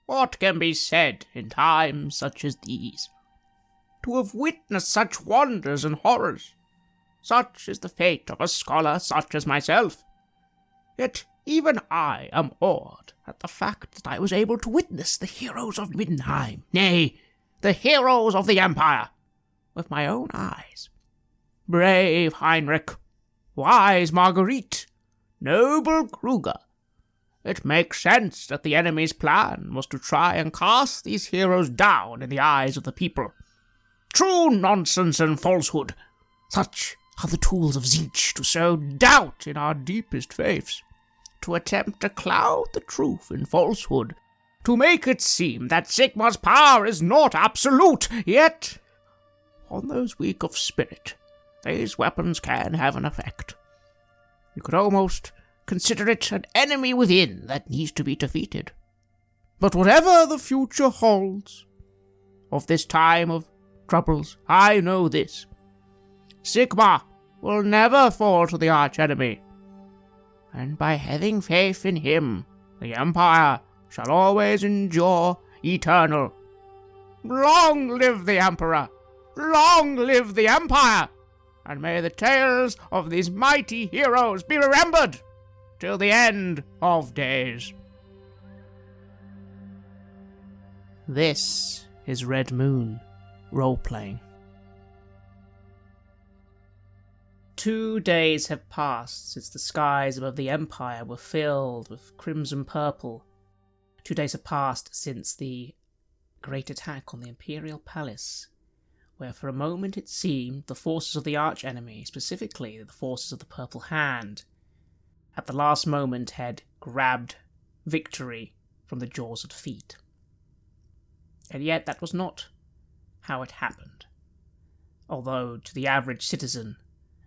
What can be said in times such as these? To have witnessed such wonders and horrors, such is the fate of a scholar such as myself. Yet even I am awed at the fact that I was able to witness the heroes of Middenheim, nay, the heroes of the Empire, with my own eyes. Brave Heinrich, wise Marguerite, noble Kruger. It makes sense that the enemy's plan was to try and cast these heroes down in the eyes of the people. True nonsense and falsehood. Such are the tools of Zeech to sow doubt in our deepest faiths, to attempt to cloud the truth in falsehood, to make it seem that Sigmar's power is not absolute, yet on those weak of spirit, these weapons can have an effect. You could almost consider it an enemy within that needs to be defeated. But whatever the future holds, of this time of troubles, I know this. Sigmar will never fall to the arch-enemy, and by having faith in him, the Empire shall always endure eternal. Long live the Emperor! Long live the Empire! And may the tales of these mighty heroes be remembered till the end of days. This is Red Moon Roleplaying. 2 days have passed since the skies above the Empire were filled with crimson purple. 2 days have passed since the great attack on the Imperial Palace, where for a moment it seemed the forces of the arch-enemy, specifically the forces of the Purple Hand, at the last moment had grabbed victory from the jaws of defeat. And yet that was not how it happened. Although to the average citizen,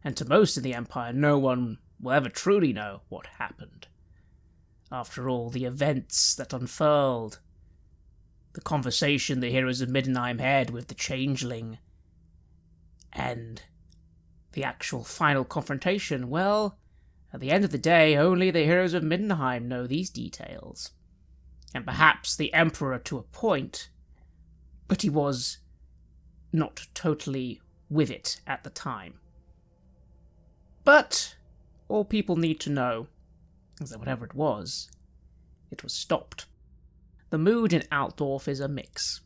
and to most in the Empire, no one will ever truly know what happened. After all, the events that unfurled, the conversation the heroes of Middenheim had with the Changeling, and the actual final confrontation, well, at the end of the day, only the heroes of Middenheim know these details. And perhaps the Emperor to a point, but he was not totally with it at the time. But all people need to know is that whatever it was stopped. The mood in Altdorf is a mix.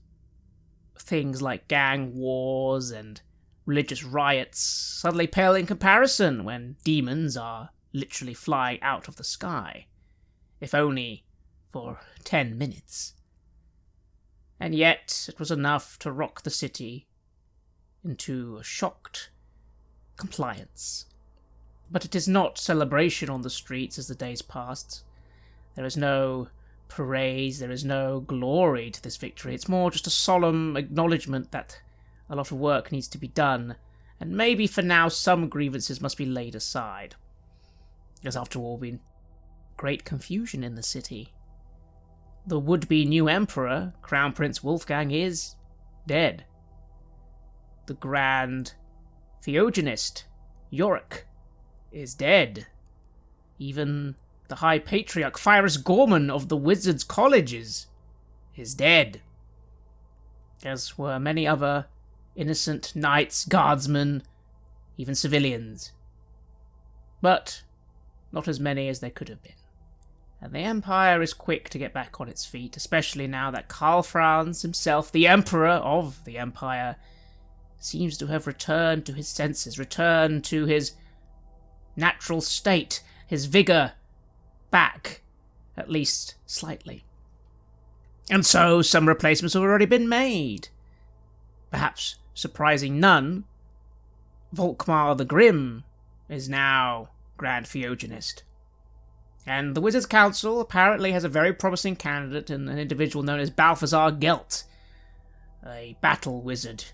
Things like gang wars and religious riots suddenly pale in comparison when demons are literally flying out of the sky, if only for 10 minutes. And yet it was enough to rock the city into a shocked compliance. But it is not celebration on the streets as the days passed. There is no praise, there is no glory to this victory. It's more just a solemn acknowledgement that a lot of work needs to be done, and maybe for now some grievances must be laid aside. There's after all been great confusion in the city. The would-be new emperor, Crown Prince Wolfgang, is dead. The Grand Theogenist, Yorick, is dead. Even the High Patriarch, Phyrus Gorman of the Wizards' Colleges, is dead. As were many other innocent knights, guardsmen, even civilians. But not as many as there could have been. And the Empire is quick to get back on its feet, especially now that Karl Franz himself, the Emperor of the Empire, seems to have returned to his senses, returned to his natural state, his vigour back, at least slightly. And so some replacements have already been made. Perhaps surprising none, Volkmar the Grim is now Grand Theogenist. And the Wizards' Council apparently has a very promising candidate in an individual known as Balthazar Gelt, a battle wizard,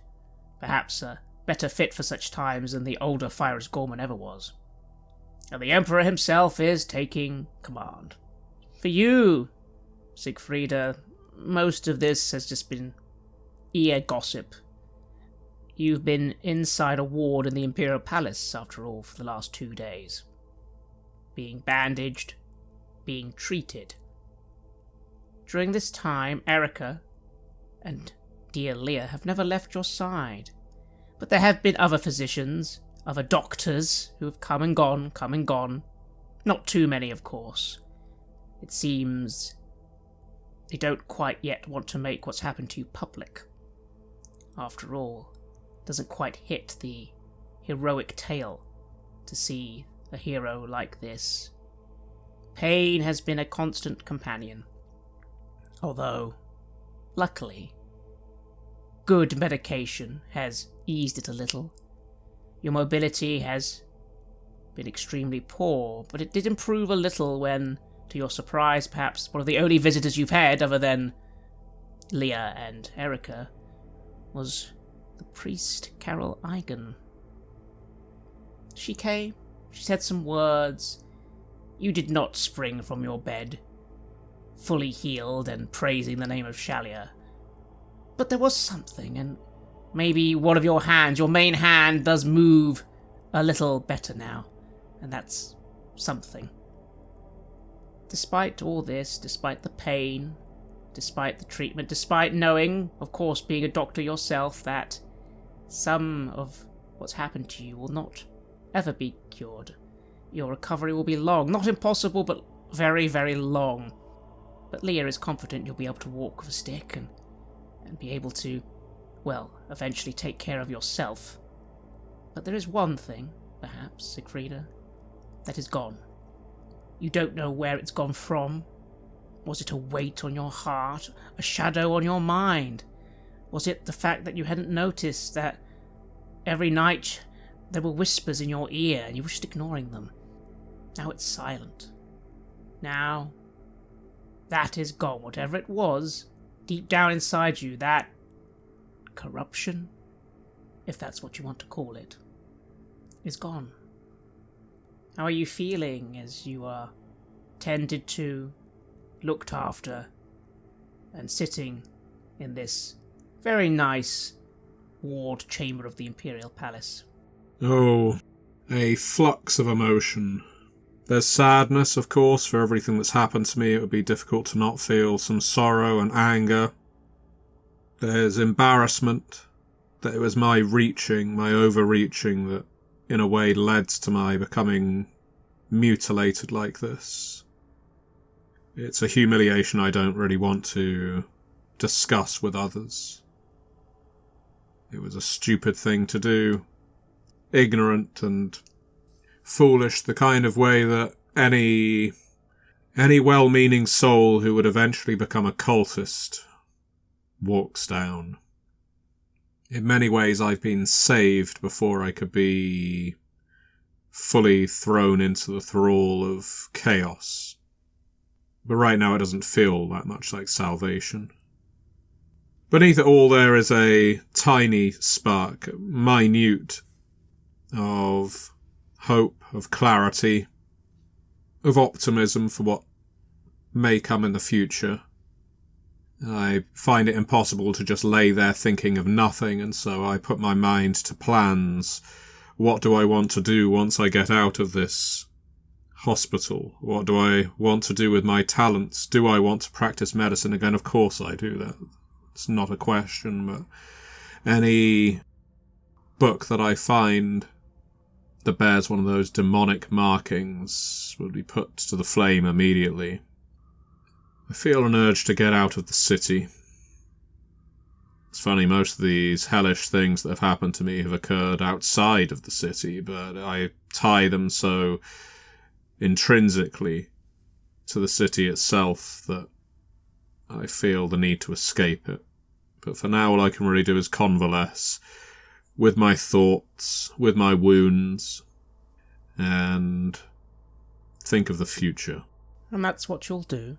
perhaps a better fit for such times than the older Phyrus Gorman ever was. And the Emperor himself is taking command. For you, Siegfrieda, most of this has just been ear gossip. You've been inside a ward in the Imperial Palace, after all, for the last 2 days. Being bandaged, being treated. During this time, Erica and dear Leah have never left your side. But there have been other physicians, other doctors, who have come and gone. Not too many, of course. It seems they don't quite yet want to make what's happened to you public. After all, it doesn't quite hit the heroic tale to see a hero like this. Pain has been a constant companion. Although, luckily, good medication has eased it a little. Your mobility has been extremely poor, but it did improve a little when, to your surprise, perhaps one of the only visitors you've had, other than Leah and Erica, was the priest Carol Eigen. She came, she said some words. You did not spring from your bed, fully healed and praising the name of Shalia. But there was something, and maybe one of your hands, your main hand, does move a little better now, and that's something. Despite all this, despite the pain, despite the treatment, despite knowing, of course, being a doctor yourself, that some of what's happened to you will not ever be cured. Your recovery will be long. Not impossible, but very, very long. But Leah is confident you'll be able to walk with a stick and be able to, well, eventually take care of yourself. But there is one thing, perhaps, Siegfrieda, that is gone. You don't know where it's gone from. Was it a weight on your heart? A shadow on your mind? Was it the fact that you hadn't noticed that every night there were whispers in your ear and you were just ignoring them? Now it's silent. Now, that is gone. Whatever it was, deep down inside you, that corruption, if that's what you want to call it, is gone. How are you feeling as you are tended to, looked after, and sitting in this very nice ward chamber of the Imperial Palace? Oh, a flux of emotion. There's sadness, of course, for everything that's happened to me. It would be difficult to not feel some sorrow and anger. There's embarrassment that it was my overreaching that in a way led to my becoming mutilated like this. It's a humiliation I don't really want to discuss with others. It was a stupid thing to do. Ignorant and foolish, the kind of way that any well-meaning soul who would eventually become a cultist walks down. In many ways, I've been saved before I could be fully thrown into the thrall of chaos. But right now it doesn't feel that much like salvation. Beneath it all there is a tiny spark, minute, of hope, of clarity, of optimism for what may come in the future. I find it impossible to just lay there thinking of nothing, and so I put my mind to plans. What do I want to do once I get out of this hospital? What do I want to do with my talents? Do I want to practice medicine again? Of course I do that. It's not a question, but any book that I find that bears one of those demonic markings will be put to the flame immediately. I feel an urge to get out of the city. It's funny, most of these hellish things that have happened to me have occurred outside of the city, but I tie them so intrinsically to the city itself that I feel the need to escape it. But for now, all I can really do is convalesce with my thoughts, with my wounds, and think of the future. And that's what you'll do.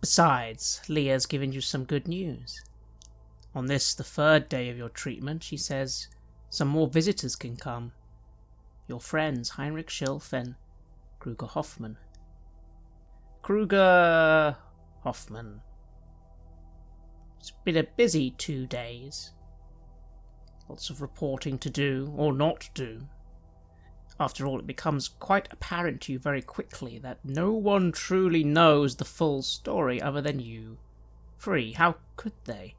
Besides, Leah's given you some good news. On this, the third day of your treatment, she says some more visitors can come. Your friends, Heinrich Schilf and Kruger Hoffman. Kruger Hoffman. It's been a busy 2 days. Lots of reporting to do, or not do. After all, it becomes quite apparent to you very quickly that no one truly knows the full story other than you three. How could they?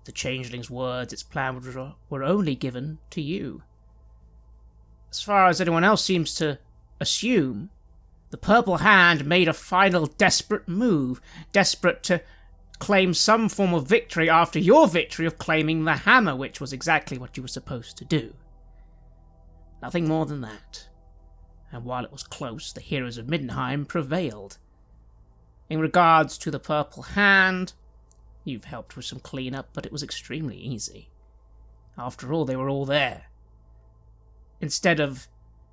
The changeling's words, its plan, were only given to you. As far as anyone else seems to assume, the Purple Hand made a final desperate move, desperate to claim some form of victory after your victory of claiming the hammer, which was exactly what you were supposed to do. Nothing more than that. And while it was close, the heroes of Middenheim prevailed. In regards to the Purple Hand, you've helped with some clean-up, but it was extremely easy. After all, they were all there. Instead of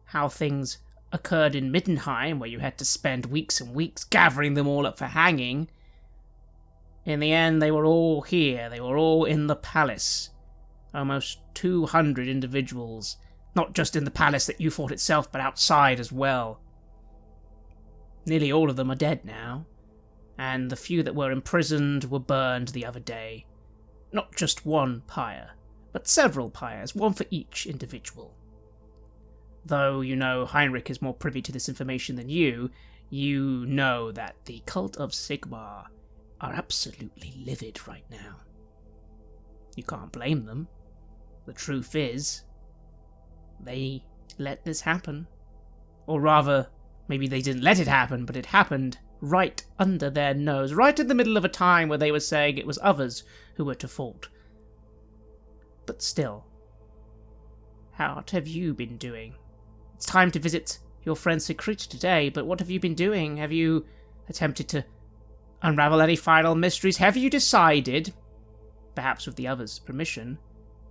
how things occurred in Middenheim, where you had to spend weeks and weeks gathering them all up for hanging, in the end they were all here, they were all in the palace. Almost 200 individuals, not just in the palace that you fought itself, but outside as well. Nearly all of them are dead now, and the few that were imprisoned were burned the other day. Not just one pyre, but several pyres, one for each individual. Though, you know, Heinrich is more privy to this information than you know that the cult of Sigmar are absolutely livid right now. You can't blame them. The truth is, they let this happen. Or rather, maybe they didn't let it happen, but it happened right under their nose, right in the middle of a time where they were saying it was others who were to fault. But still, what have you been doing? It's time to visit your friend Secret today, but what have you been doing? Have you attempted to unravel any final mysteries? Have you decided, perhaps with the others' permission,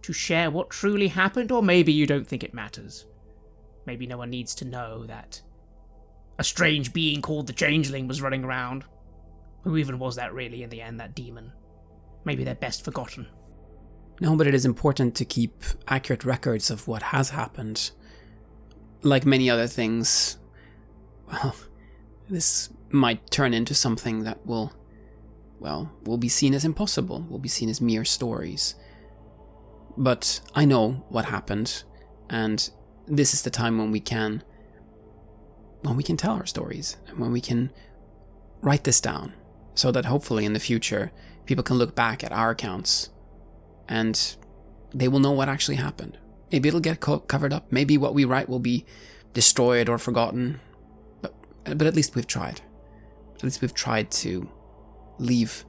to share what truly happened? Or maybe you don't think it matters. Maybe no one needs to know that a strange being called the Changeling was running around. Who even was that really in the end, that demon? Maybe they're best forgotten. No, but it is important to keep accurate records of what has happened. Like many other things, well, this might turn into something that will be seen as impossible, will be seen as mere stories. But I know what happened, and this is the time when we can tell our stories, and when we can write this down, so that hopefully in the future, people can look back at our accounts, and they will know what actually happened. Maybe it'll get covered up. Maybe what we write will be destroyed or forgotten. But at least we've tried. At least we've tried to leave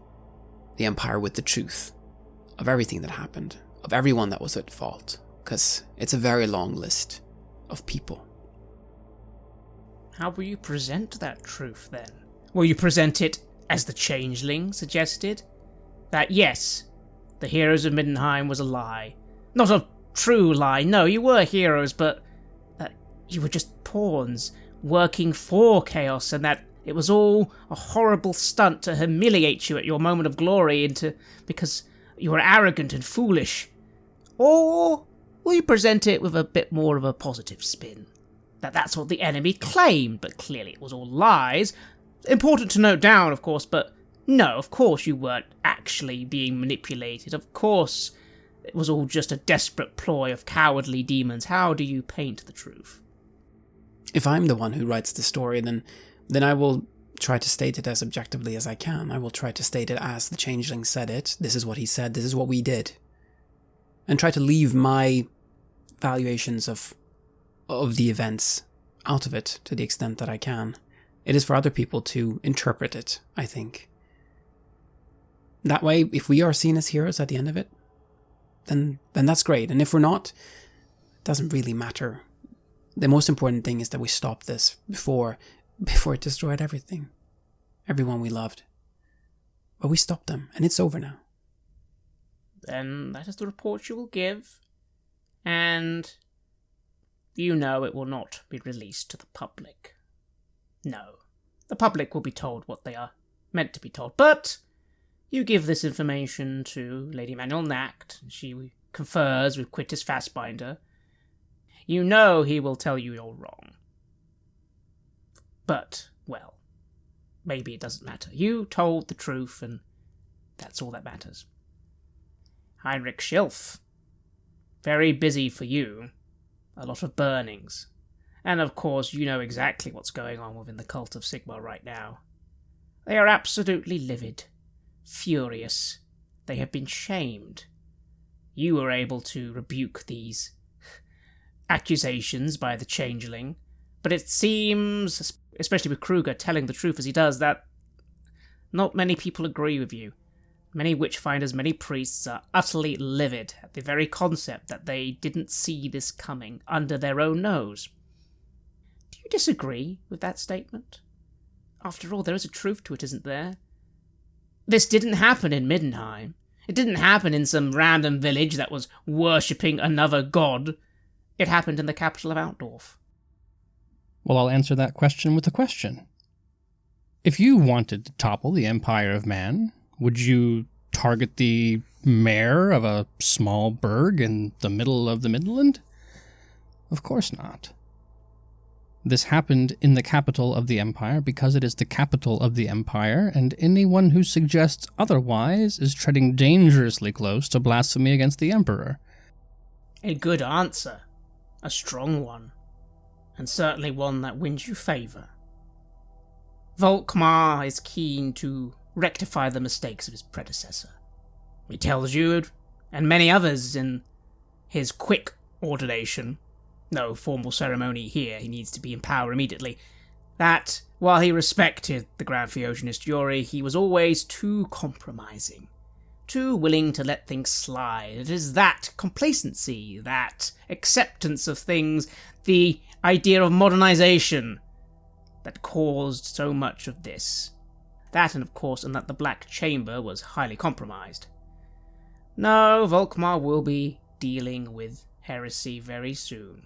the Empire with the truth of everything that happened, of everyone that was at fault. Because it's a very long list of people. How will you present that truth, then? Will you present it as the Changeling suggested? That yes, the heroes of Middenheim was a lie. Not a true lie. No, you were heroes, but that you were just pawns working for chaos, and that it was all a horrible stunt to humiliate you at your moment of glory because you were arrogant and foolish. Or will you present it with a bit more of a positive spin? That's what the enemy claimed, but clearly it was all lies. Important to note down, of course, but no, of course you weren't actually being manipulated. Of course it was all just a desperate ploy of cowardly demons. How do you paint the truth? If I'm the one who writes the story, then I will try to state it as objectively as I can. I will try to state it as the Changeling said it. This is what he said. This is what we did. And try to leave my valuations of the events out of it to the extent that I can. It is for other people to interpret it, I think. That way, if we are seen as heroes at the end of it, then that's great. And if we're not, it doesn't really matter. The most important thing is that we stop this before it destroyed everything. Everyone we loved. But we stopped them, and it's over now. Then that is the report you will give, and you know it will not be released to the public. No, the public will be told what they are meant to be told, but you give this information to Lady Manuel Nacht, and she confers with Quintus Fassbinder. You know he will tell you you're wrong. But, well, maybe it doesn't matter. You told the truth, and that's all that matters. Heinrich Schilf. Very busy for you. A lot of burnings. And of course, you know exactly what's going on within the cult of Sigmar right now. They are absolutely livid, furious. They have been shamed. You were able to rebuke these accusations by the Changeling, but it seems, especially with Kruger telling the truth as he does, that not many people agree with you. Many witchfinders, many priests are utterly livid at the very concept that they didn't see this coming under their own nose. Do you disagree with that statement? After all, there is a truth to it, isn't there? This didn't happen in Middenheim. It didn't happen in some random village that was worshipping another god. It happened in the capital of Altdorf. Well, I'll answer that question with a question. If you wanted to topple the Empire of Man, would you target the mayor of a small burg in the middle of the Midland? Of course not. This happened in the capital of the Empire because it is the capital of the Empire, and anyone who suggests otherwise is treading dangerously close to blasphemy against the Emperor. A good answer. A strong one. And certainly one that wins you favour. Volkmar is keen to rectify the mistakes of his predecessor. He tells you, and many others in his quick ordination, no formal ceremony here, he needs to be in power immediately, that while he respected the Grand Theogenist Yuri, he was always too compromising, too willing to let things slide. It is that complacency, that acceptance of things, the idea of modernization that caused so much of this. That, and of course, and that the Black Chamber was highly compromised. No, Volkmar will be dealing with heresy very soon.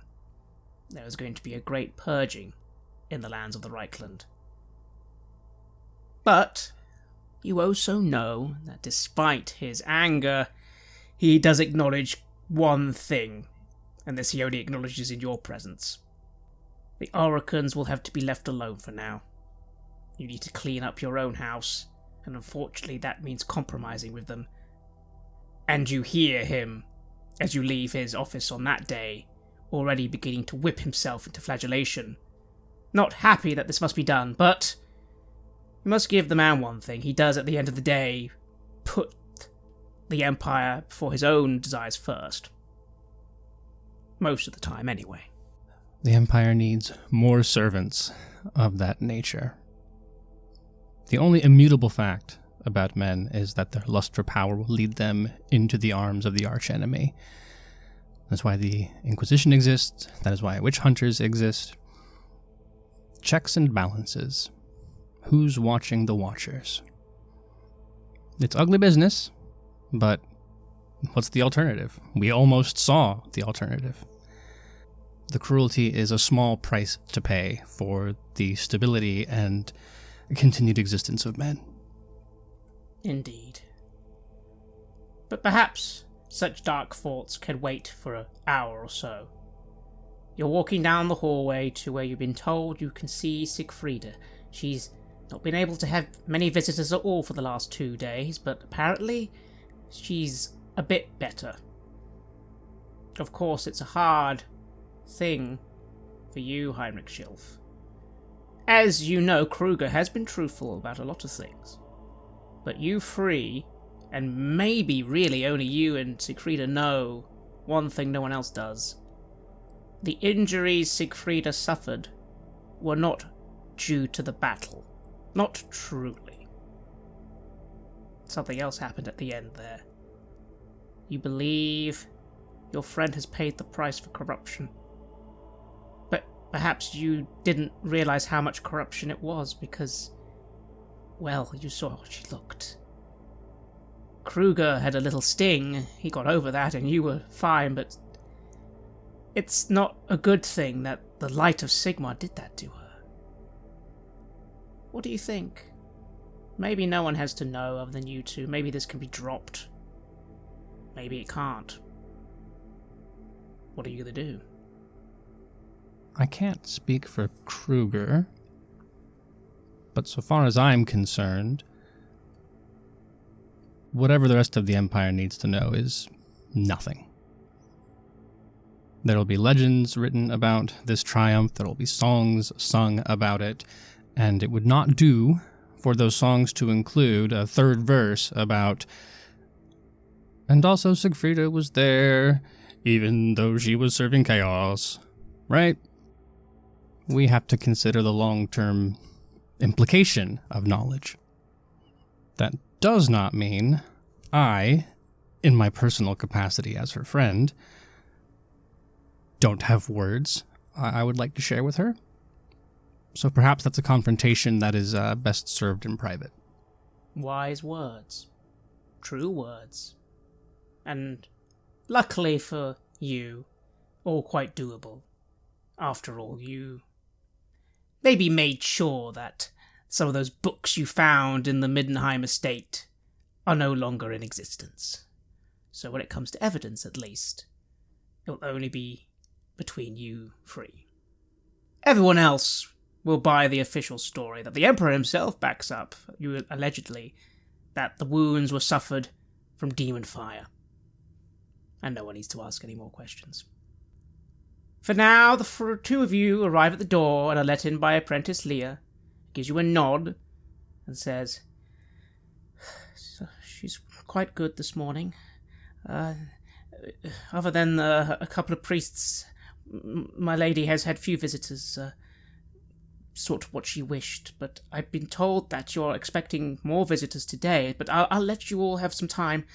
There is going to be a great purging in the lands of the Reichland. But you also know that despite his anger, he does acknowledge one thing, and this he only acknowledges in your presence. The Oricans will have to be left alone for now. You need to clean up your own house, and unfortunately that means compromising with them. And you hear him, as you leave his office on that day, already beginning to whip himself into flagellation. Not happy that this must be done, but you must give the man one thing. He does, at the end of the day, put the Empire before his own desires first. Most of the time, anyway. The Empire needs more servants of that nature. The only immutable fact about men is that their lust for power will lead them into the arms of the archenemy. That's why the Inquisition exists. That is why witch hunters exist. Checks and balances. Who's watching the watchers? It's ugly business, but what's the alternative? We almost saw the alternative. The cruelty is a small price to pay for the stability and continued existence of men. Indeed. But perhaps such dark thoughts can wait for an hour or so. You're walking down the hallway to where you've been told you can see Siegfrieda. She's not been able to have many visitors at all for the last 2 days, but apparently she's a bit better. Of course, it's a hard thing for you, Heinrich Schilf. As you know, Kruger has been truthful about a lot of things. But you three, and maybe really only you and Siegfrieda, know one thing no one else does. The injuries Siegfrieda suffered were not due to the battle. Not truly. Something else happened at the end there. You believe your friend has paid the price for corruption. But perhaps you didn't realize how much corruption it was because, well, you saw how she looked. Kruger had a little sting. He got over that and you were fine, but it's not a good thing that the light of Sigmar did that to her. What do you think? Maybe no one has to know other than you two. Maybe this can be dropped. Maybe it can't. What are you going to do? I can't speak for Kruger, but so far as I'm concerned, whatever the rest of the Empire needs to know is nothing. There will be legends written about this triumph. There will be songs sung about it. And it would not do for those songs to include a third verse about, and also Siegfrieda was there, even though she was serving chaos. Right? We have to consider the long-term implication of knowledge. That does not mean I, in my personal capacity as her friend, don't have words I would like to share with her. So perhaps that's a confrontation that is best served in private. Wise words. True words. And luckily for you, all quite doable. After all, you maybe made sure that some of those books you found in the Middenheim estate are no longer in existence. So when it comes to evidence, at least, it will only be between you three. Everyone else will buy the official story that the Emperor himself backs up, you allegedly, that the wounds were suffered from demon fire. And no one needs to ask any more questions. For now, the two of you arrive at the door and are let in by apprentice Leah, gives you a nod, and says, "She's quite good this morning. Other than a couple of priests, my lady has had few visitors, sort of what she wished, but I've been told that you're expecting more visitors today, but I'll let you all have some time.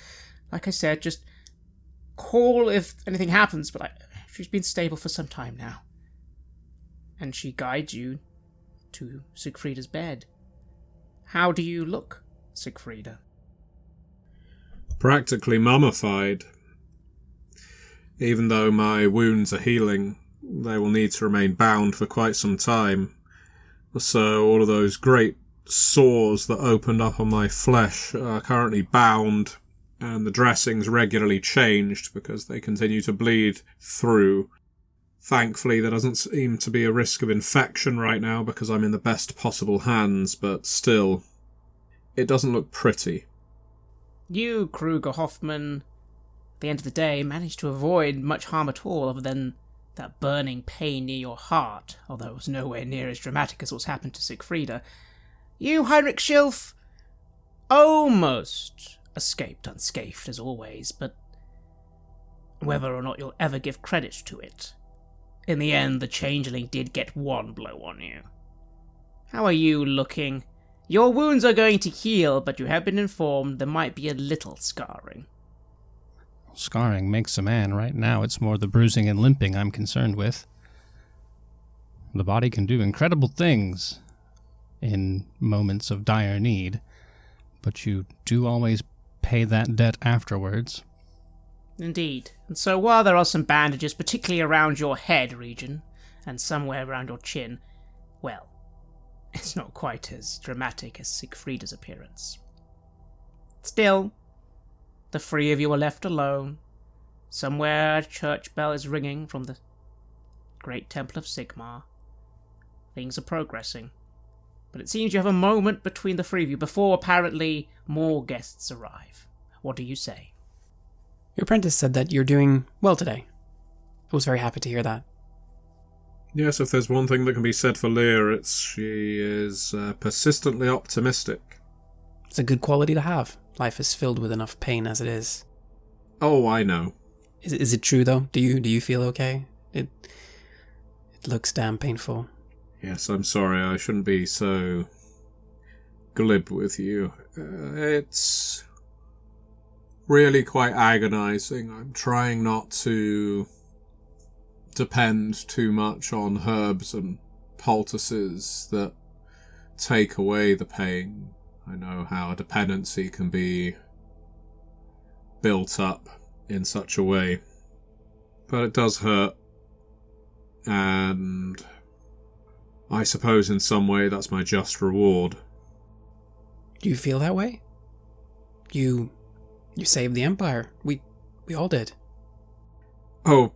Like I said, just call if anything happens, but she's been stable for some time now." And she guides you to Siegfrieda's bed. How do you look, Siegfrieda? Practically mummified. Even though my wounds are healing, they will need to remain bound for quite some time. So all of those great sores that opened up on my flesh are currently bound, and the dressings regularly changed because they continue to bleed through. Thankfully, there doesn't seem to be a risk of infection right now because I'm in the best possible hands, but still, it doesn't look pretty. You, Kruger Hoffman, at the end of the day, managed to avoid much harm at all other than that burning pain near your heart, although it was nowhere near as dramatic as what's happened to Siegfrieda. You, Heinrich Schilf, almost escaped unscathed as always, but whether or not you'll ever give credit to it, in the end the changeling did get one blow on you. How are you looking? Your wounds are going to heal, but you have been informed there might be a little scarring. Scarring makes a man. Right now it's more the bruising and limping I'm concerned with. The body can do incredible things in moments of dire need, but you do always pay that debt afterwards. Indeed. And so while there are some bandages, particularly around your head region, and somewhere around your chin, well, it's not quite as dramatic as Siegfrieda's appearance. Still, the three of you are left alone. Somewhere a church bell is ringing from the great temple of Sigmar. Things are progressing. But it seems you have a moment between the three of you before apparently more guests arrive. What do you say? Your apprentice said that you're doing well today. I was very happy to hear that. Yes, if there's one thing that can be said for Leah, it's she is persistently optimistic. It's a good quality to have. Life is filled with enough pain as it is. Oh, I know. Is it true though? Do you feel okay? It looks damn painful. Yes, I'm sorry. I shouldn't be so glib with you. It's really quite agonizing. I'm trying not to depend too much on herbs and poultices that take away the pain. I know how a dependency can be built up in such a way. But it does hurt. And I suppose in some way that's my just reward. Do you feel that way? You saved the Empire. We all did. Oh,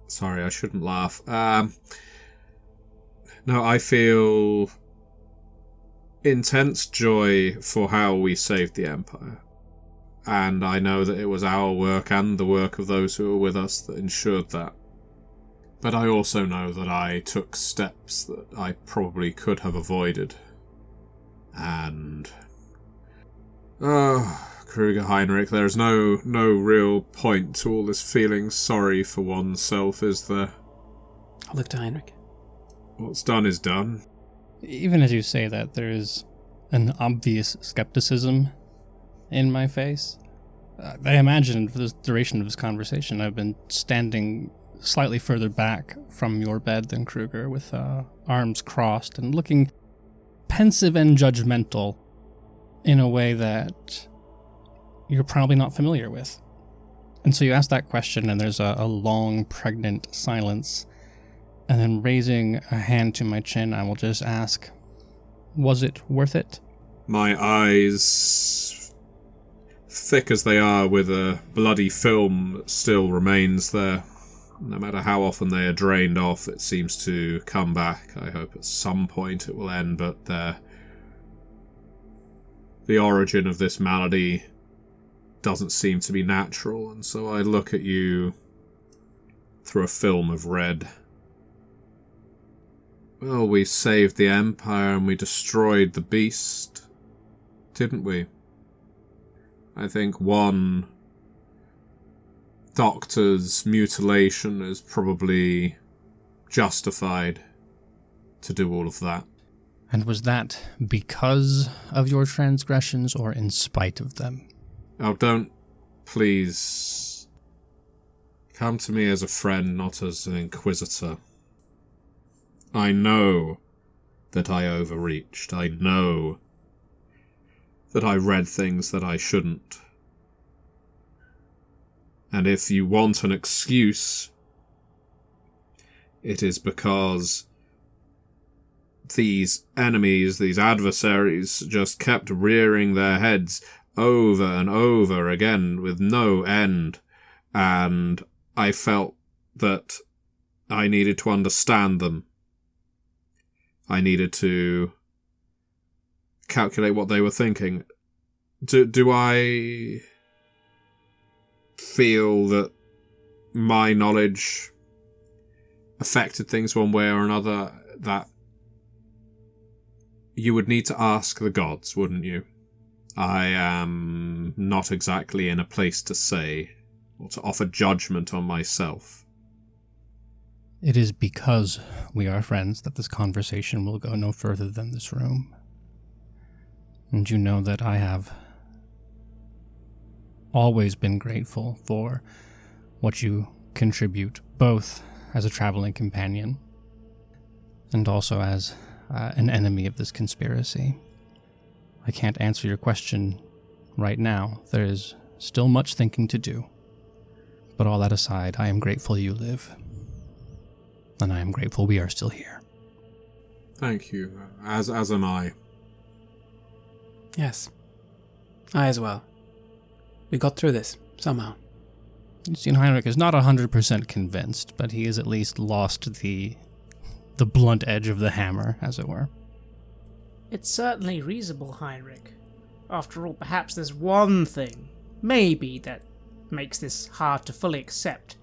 sorry, I shouldn't laugh. No, I feel intense joy for how we saved the Empire. And I know that it was our work and the work of those who were with us that ensured that. But I also know that I took steps that I probably could have avoided. And... Kruger Heinrich, there's no real point to all this feeling sorry for oneself, is there? I'll look to Heinrich. What's done is done. Even as you say that, there is an obvious skepticism in my face. I imagine for the duration of this conversation, I've been standing slightly further back from your bed than Kruger, with arms crossed and looking pensive and judgmental in a way that you're probably not familiar with. And so you ask that question, and there's a long, pregnant silence. And then raising a hand to my chin, I will just ask, was it worth it? My eyes, thick as they are with a bloody film that still remains there. No matter how often they are drained off, it seems to come back. I hope at some point it will end, but the origin of this malady doesn't seem to be natural, and so I look at you through a film of red. Well, we saved the Empire and we destroyed the beast, didn't we? I think one doctor's mutilation is probably justified to do all of that. And was that because of your transgressions or in spite of them? Oh, don't, please, come to me as a friend, not as an inquisitor. I know that I overreached. I know that I read things that I shouldn't. And if you want an excuse, it is because these enemies, these adversaries, just kept rearing their heads over and over again with no end. And I felt that I needed to understand them. I needed to calculate what they were thinking. Do I feel that my knowledge affected things one way or another? That you would need to ask the gods, wouldn't you? I am not exactly in a place to say or to offer judgment on myself. It is because we are friends that this conversation will go no further than this room. And you know that I have always been grateful for what you contribute, both as a traveling companion and also as an enemy of this conspiracy. I can't answer your question right now. There is still much thinking to do. But all that aside, I am grateful you live. And I am grateful we are still here. Thank you, as am I. Yes. I as well. We got through this, somehow. Heinrich is not 100% convinced, but he has at least lost the blunt edge of the hammer, as it were. It's certainly reasonable, Heinrich. After all, perhaps there's one thing, maybe, that makes this hard to fully accept.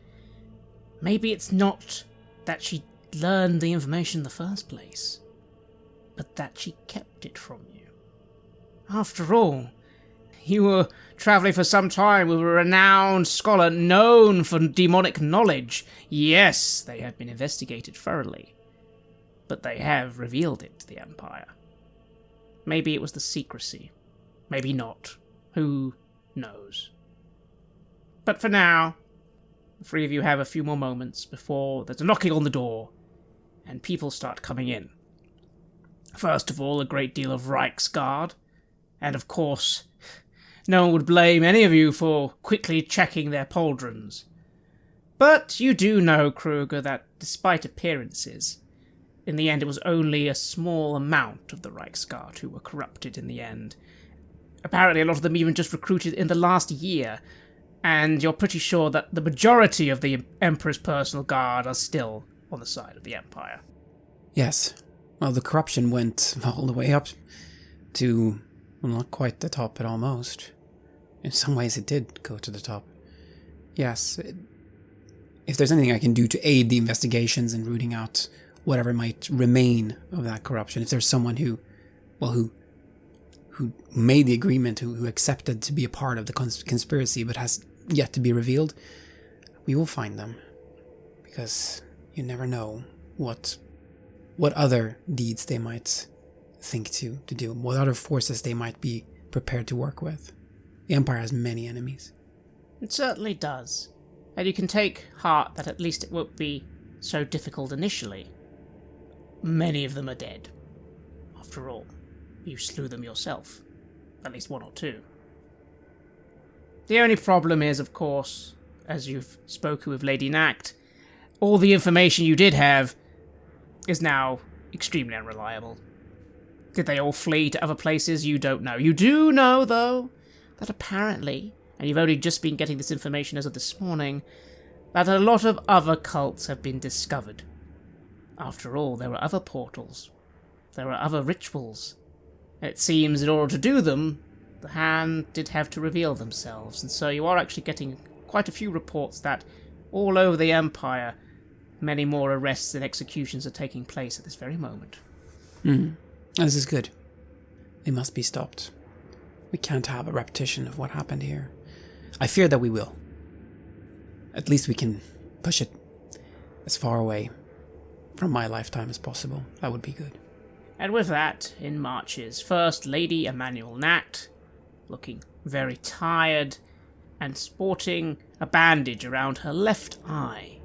Maybe it's not that she learned the information in the first place, but that she kept it from you. After all, you were travelling for some time with a renowned scholar known for demonic knowledge. Yes, they have been investigated thoroughly, but they have revealed it to the Empire. Maybe it was the secrecy. Maybe not. Who knows? But for now, the three of you have a few more moments before there's a knocking on the door and people start coming in. First of all, a great deal of Reichsguard, and of course, no one would blame any of you for quickly checking their pauldrons. But you do know, Kruger, that despite appearances, in the end it was only a small amount of the Reichsguard who were corrupted in the end. Apparently a lot of them even just recruited in the last year, and you're pretty sure that the majority of the Emperor's personal guard are still on the side of the Empire. Yes. Well, the corruption went all the way up to, well, not quite the top, but almost. In some ways it did go to the top. Yes, if there's anything I can do to aid the investigations and rooting out whatever might remain of that corruption, if there's someone who made the agreement, who accepted to be a part of the conspiracy but has yet to be revealed, we will find them. Because you never know what other deeds they might think to do, what other forces they might be prepared to work with. The Empire has many enemies. It certainly does. And you can take heart that at least it won't be so difficult initially. Many of them are dead. After all, you slew them yourself. At least one or two. The only problem is, of course, as you've spoken with Lady Nacht, all the information you did have is now extremely unreliable. Did they all flee to other places? You don't know. You do know, though, that apparently, and you've only just been getting this information as of this morning, that a lot of other cults have been discovered. After all, there were other portals. There were other rituals. It seems in order to do them, the hand did have to reveal themselves, and so you are actually getting quite a few reports that all over the Empire, many more arrests and executions are taking place at this very moment. This is good. They must be stopped. We can't have a repetition of what happened here. I fear that we will. At least we can push it as far away from my lifetime as possible. That would be good. And with that, in marches First Lady Emmanuel Nacht, looking very tired and sporting a bandage around her left eye.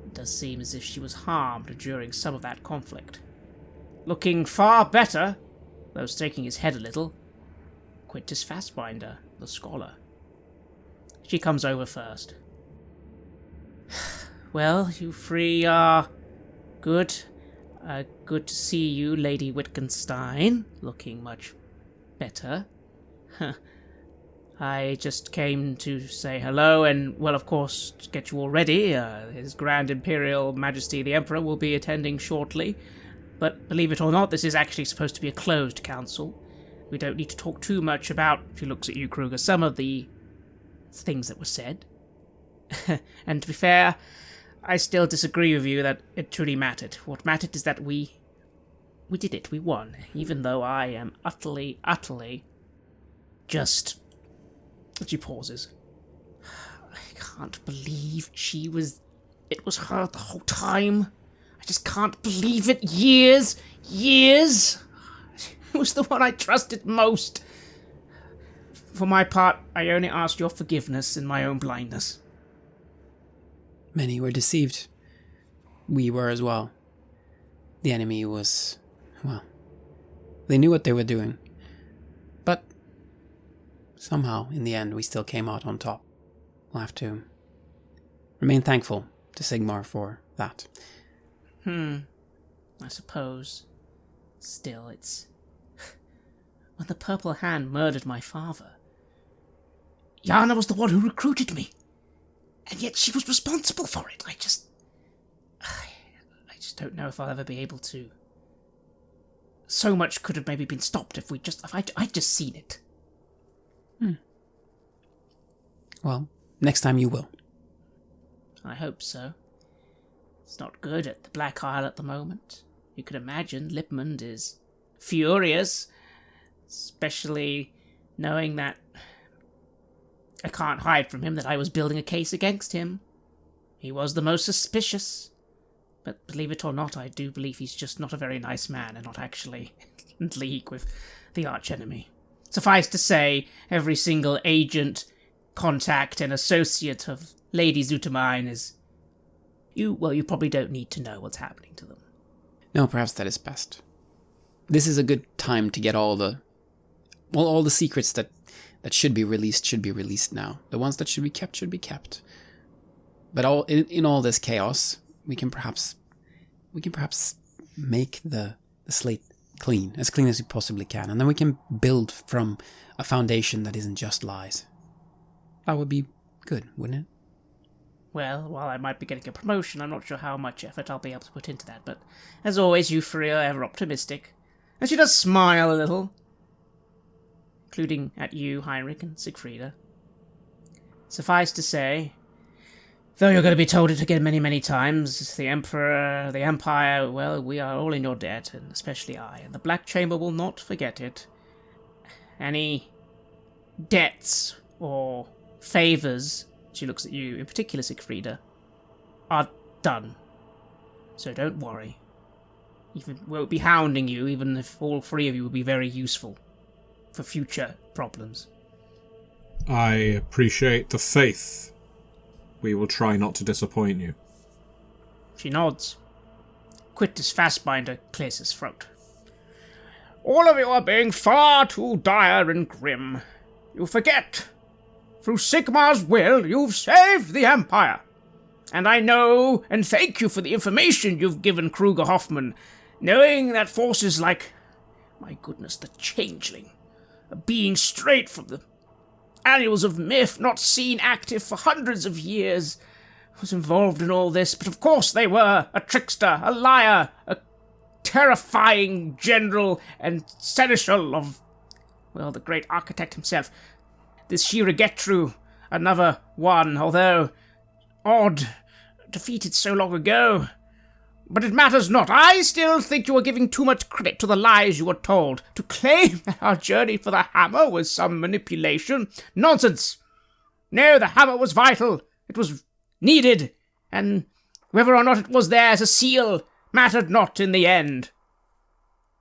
It does seem as if she was harmed during some of that conflict. Looking far better, though stroking his head a little, Quintus Fassbinder, the scholar. She comes over first. Well, you three are good. Good to see you, Lady Witenstein, looking much better. I just came to say hello and, well, of course, to get you all ready. His Grand Imperial Majesty the Emperor will be attending shortly. But believe it or not, this is actually supposed to be a closed council. We don't need to talk too much about, she looks at you, Kruger, some of the things that were said. And to be fair, I still disagree with you that it truly mattered. What mattered is that we did it. We won. Even though I am utterly just... She pauses. I can't believe it was her the whole time. I just can't believe it. Years. It was the one I trusted most. For my part, I only asked your forgiveness in my own blindness. Many were deceived. We were as well. The enemy was... well, they knew what they were doing. But somehow, in the end, we still came out on top. We'll have to remain thankful to Sigmar for that. I suppose. Still, it's... When the Purple Hand murdered my father, Yana was the one who recruited me. And yet she was responsible for it. I just don't know if I'll ever be able to. So much could have maybe been stopped if I'd just seen it. Well, next time you will. I hope so. It's not good at the Black Isle at the moment. You can imagine Lipmund is furious, especially knowing that I can't hide from him that I was building a case against him. He was the most suspicious. But believe it or not, I do believe he's just not a very nice man and not actually in league with the archenemy. Suffice to say, every single agent, contact, and associate of Lady Zutamine is... You probably don't need to know what's happening to them. No, perhaps that is best. This is a good time to get all the secrets that should be released now. The ones that should be kept. But in all this chaos, we can perhaps make the slate clean as we possibly can, and then we can build from a foundation that isn't just lies. That would be good, wouldn't it? Well, while I might be getting a promotion, I'm not sure how much effort I'll be able to put into that, but as always, you three are ever optimistic. And she does smile a little. including at you, Heinrich and Siegfrieda. Suffice to say, though you're going to be told it again many, many times, the Emperor, the Empire, well, we are all in your debt, and especially I, and the Black Chamber will not forget it. Any debts or favours, she looks at you, in particular Siegfrieda, are done. So don't worry. We'll be hounding you, even if all three of you will be very useful for future problems. I appreciate the faith. We will try not to disappoint you. She nods. Quintus Fastbinder clears his throat. All of you are being far too dire and grim. You forget. Through Sigmar's will, you've saved the Empire. And I know and thank you for the information you've given Kruger Hoffman, knowing that forces like, my goodness, the Changeling, a being straight from the annals of myth, not seen active for hundreds of years, was involved in all this, but of course they were a trickster, a liar, a terrifying general and seneschal of, well, the great architect himself. This Shiragetru, another one, although odd, defeated so long ago. But it matters not. I still think you are giving too much credit to the lies you were told. To claim that our journey for the hammer was some manipulation? Nonsense! No, the hammer was vital. It was needed. And whether or not it was there as a seal mattered not in the end.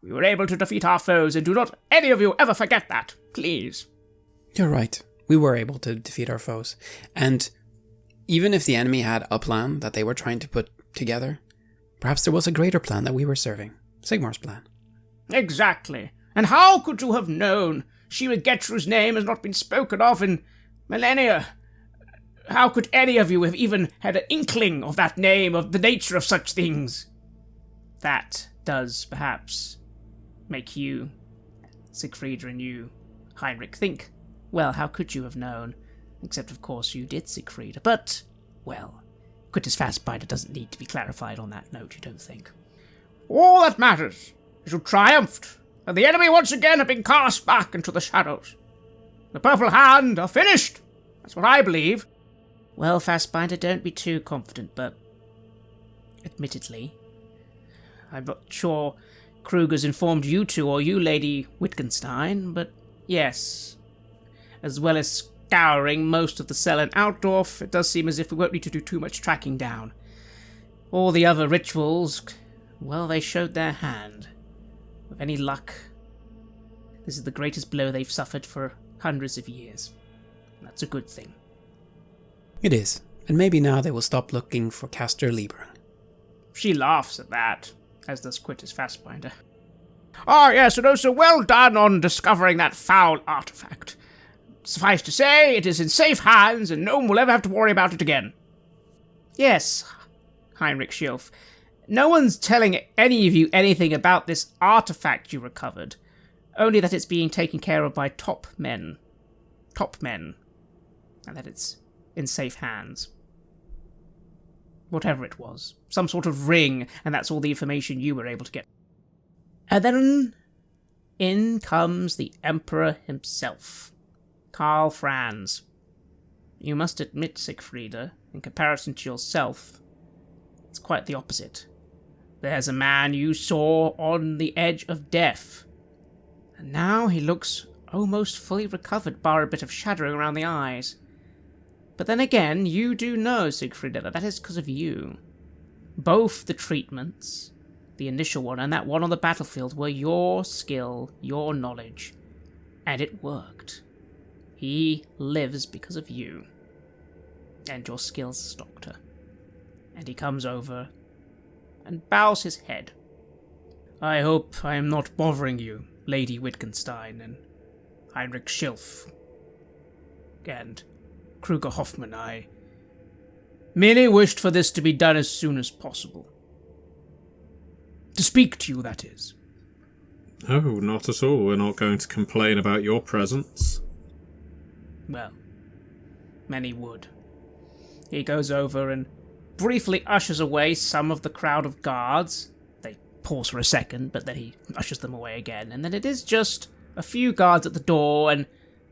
We were able to defeat our foes, and do not any of you ever forget that, please. You're right. We were able to defeat our foes. And even if the enemy had a plan that they were trying to put together, perhaps there was a greater plan that we were serving. Sigmar's plan. Exactly. And how could you have known? Shiragetru's name has not been spoken of in millennia. How could any of you have even had an inkling of that name, of the nature of such things? That does, perhaps, make you, Siegfrieda, and you, Heinrich, think, well, how could you have known? Except, of course, you did, Siegfrieda. But, well, Quintus Fastbinder doesn't need to be clarified on that note, you don't think? All that matters is you triumphed, and the enemy once again have been cast back into the shadows. The Purple Hand are finished. That's what I believe. Well, Fastbinder, don't be too confident, but admittedly, I'm not sure Kruger's informed you two or you, Lady Witenstein, but yes, as well as scouring most of the cell in Altdorf, it does seem as if we won't need to do too much tracking down. All the other rituals, well, they showed their hand. With any luck, this is the greatest blow they've suffered for hundreds of years. That's a good thing. It is, and maybe now they will stop looking for Castor Liebring. She laughs at that, as does Quintus Fastbinder. Ah, yes, and also well done on discovering that foul artifact. Suffice to say, it is in safe hands, and no one will ever have to worry about it again. Yes, Heinrich Schilf. No one's telling any of you anything about this artifact you recovered, only that it's being taken care of by top men, and that it's in safe hands. Whatever it was, some sort of ring, and that's all the information you were able to get. And then in comes the Emperor himself, Karl Franz. You must admit, Siegfrieda, in comparison to yourself, it's quite the opposite. There's a man you saw on the edge of death, and now he looks almost fully recovered, bar a bit of shadowing around the eyes. But then again, you do know, Siegfrieda, that is because of you. Both the treatments, the initial one and that one on the battlefield, were your skill, your knowledge, and it worked. He lives because of you, and your skills, Doctor. And he comes over and bows his head. I hope I am not bothering you, Lady Witenstein and Heinrich Schilf and Kruger Hoffman. I merely wished for this to be done as soon as possible. To speak to you, that is. Oh, not at all. We're not going to complain about your presence. Well, many would. He goes over and briefly ushers away some of the crowd of guards. They pause for a second, but then he ushers them away again, and then it is just a few guards at the door, and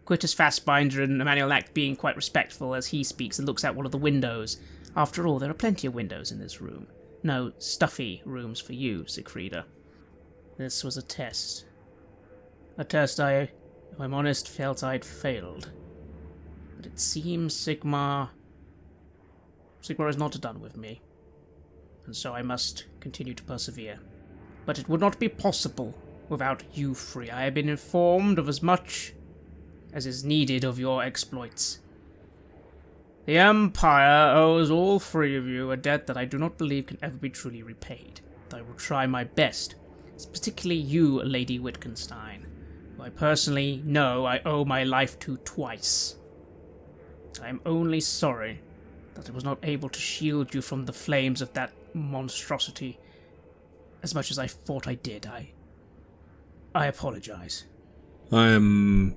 Quintus Fassbinder and Emmanuel Act being quite respectful as he speaks and looks out one of the windows. After all, there are plenty of windows in this room. No stuffy rooms for you, Siegfrieda. This was a test. A test if I'm honest, felt I'd failed. But it seems Sigmar is not done with me. And so I must continue to persevere. But it would not be possible without you three. I have been informed of as much as is needed of your exploits. The Empire owes all three of you a debt that I do not believe can ever be truly repaid. I will try my best, particularly you, Lady Wittgenstein, who I personally know I owe my life to twice. I am only sorry that I was not able to shield you from the flames of that monstrosity as much as I thought I did. I apologize. I'm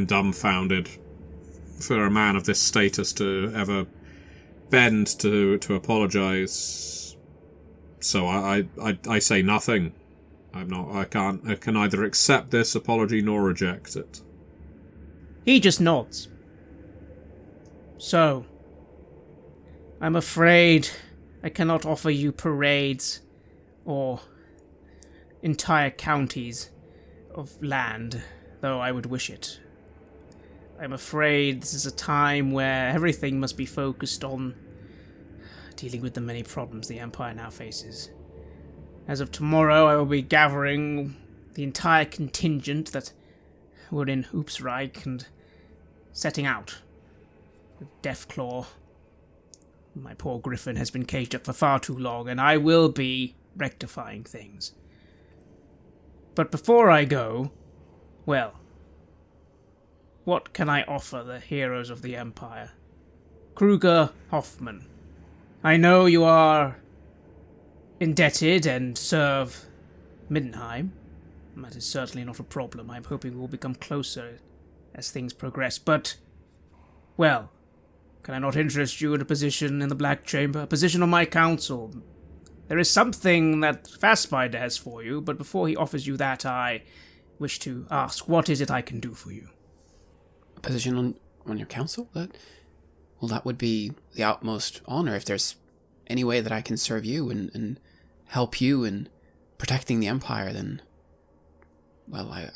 dumbfounded for a man of this status to ever bend to apologize. So I say nothing. I can neither accept this apology nor reject it. He just nods. So, I'm afraid I cannot offer you parades or entire counties of land, though I would wish it. I'm afraid this is a time where everything must be focused on dealing with the many problems the Empire now faces. As of tomorrow, I will be gathering the entire contingent that were in Oopsreich and setting out with Deathclaw. My poor Griffin has been caged up for far too long, and I will be rectifying things. But before I go, well, what can I offer the heroes of the Empire? Kruger Hoffman, I know you are indebted and serve Middenheim. That is certainly not a problem. I'm hoping we'll become closer as things progress. But, well, can I not interest you in a position in the Black Chamber? A position on my council? There is something that Fassbinder has for you, but before he offers you that, I wish to ask, what is it I can do for you? A position on your council? That would be the utmost honor. If there's any way that I can serve you and help you in protecting the Empire, then, well,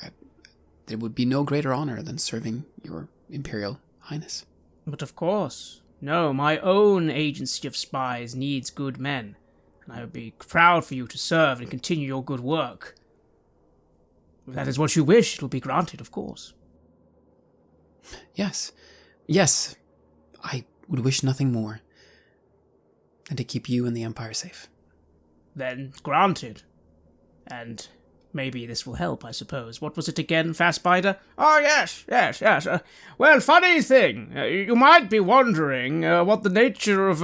there would be no greater honor than serving your Imperial Highness. But of course. No, my own agency of spies needs good men, and I would be proud for you to serve and continue your good work. If that is what you wish, it will be granted, of course. Yes, I would wish nothing more than to keep you and the Empire safe. Then, granted. And maybe this will help, I suppose. What was it again, Fassbinder? Oh, yes. Well, funny thing. You might be wondering what the nature of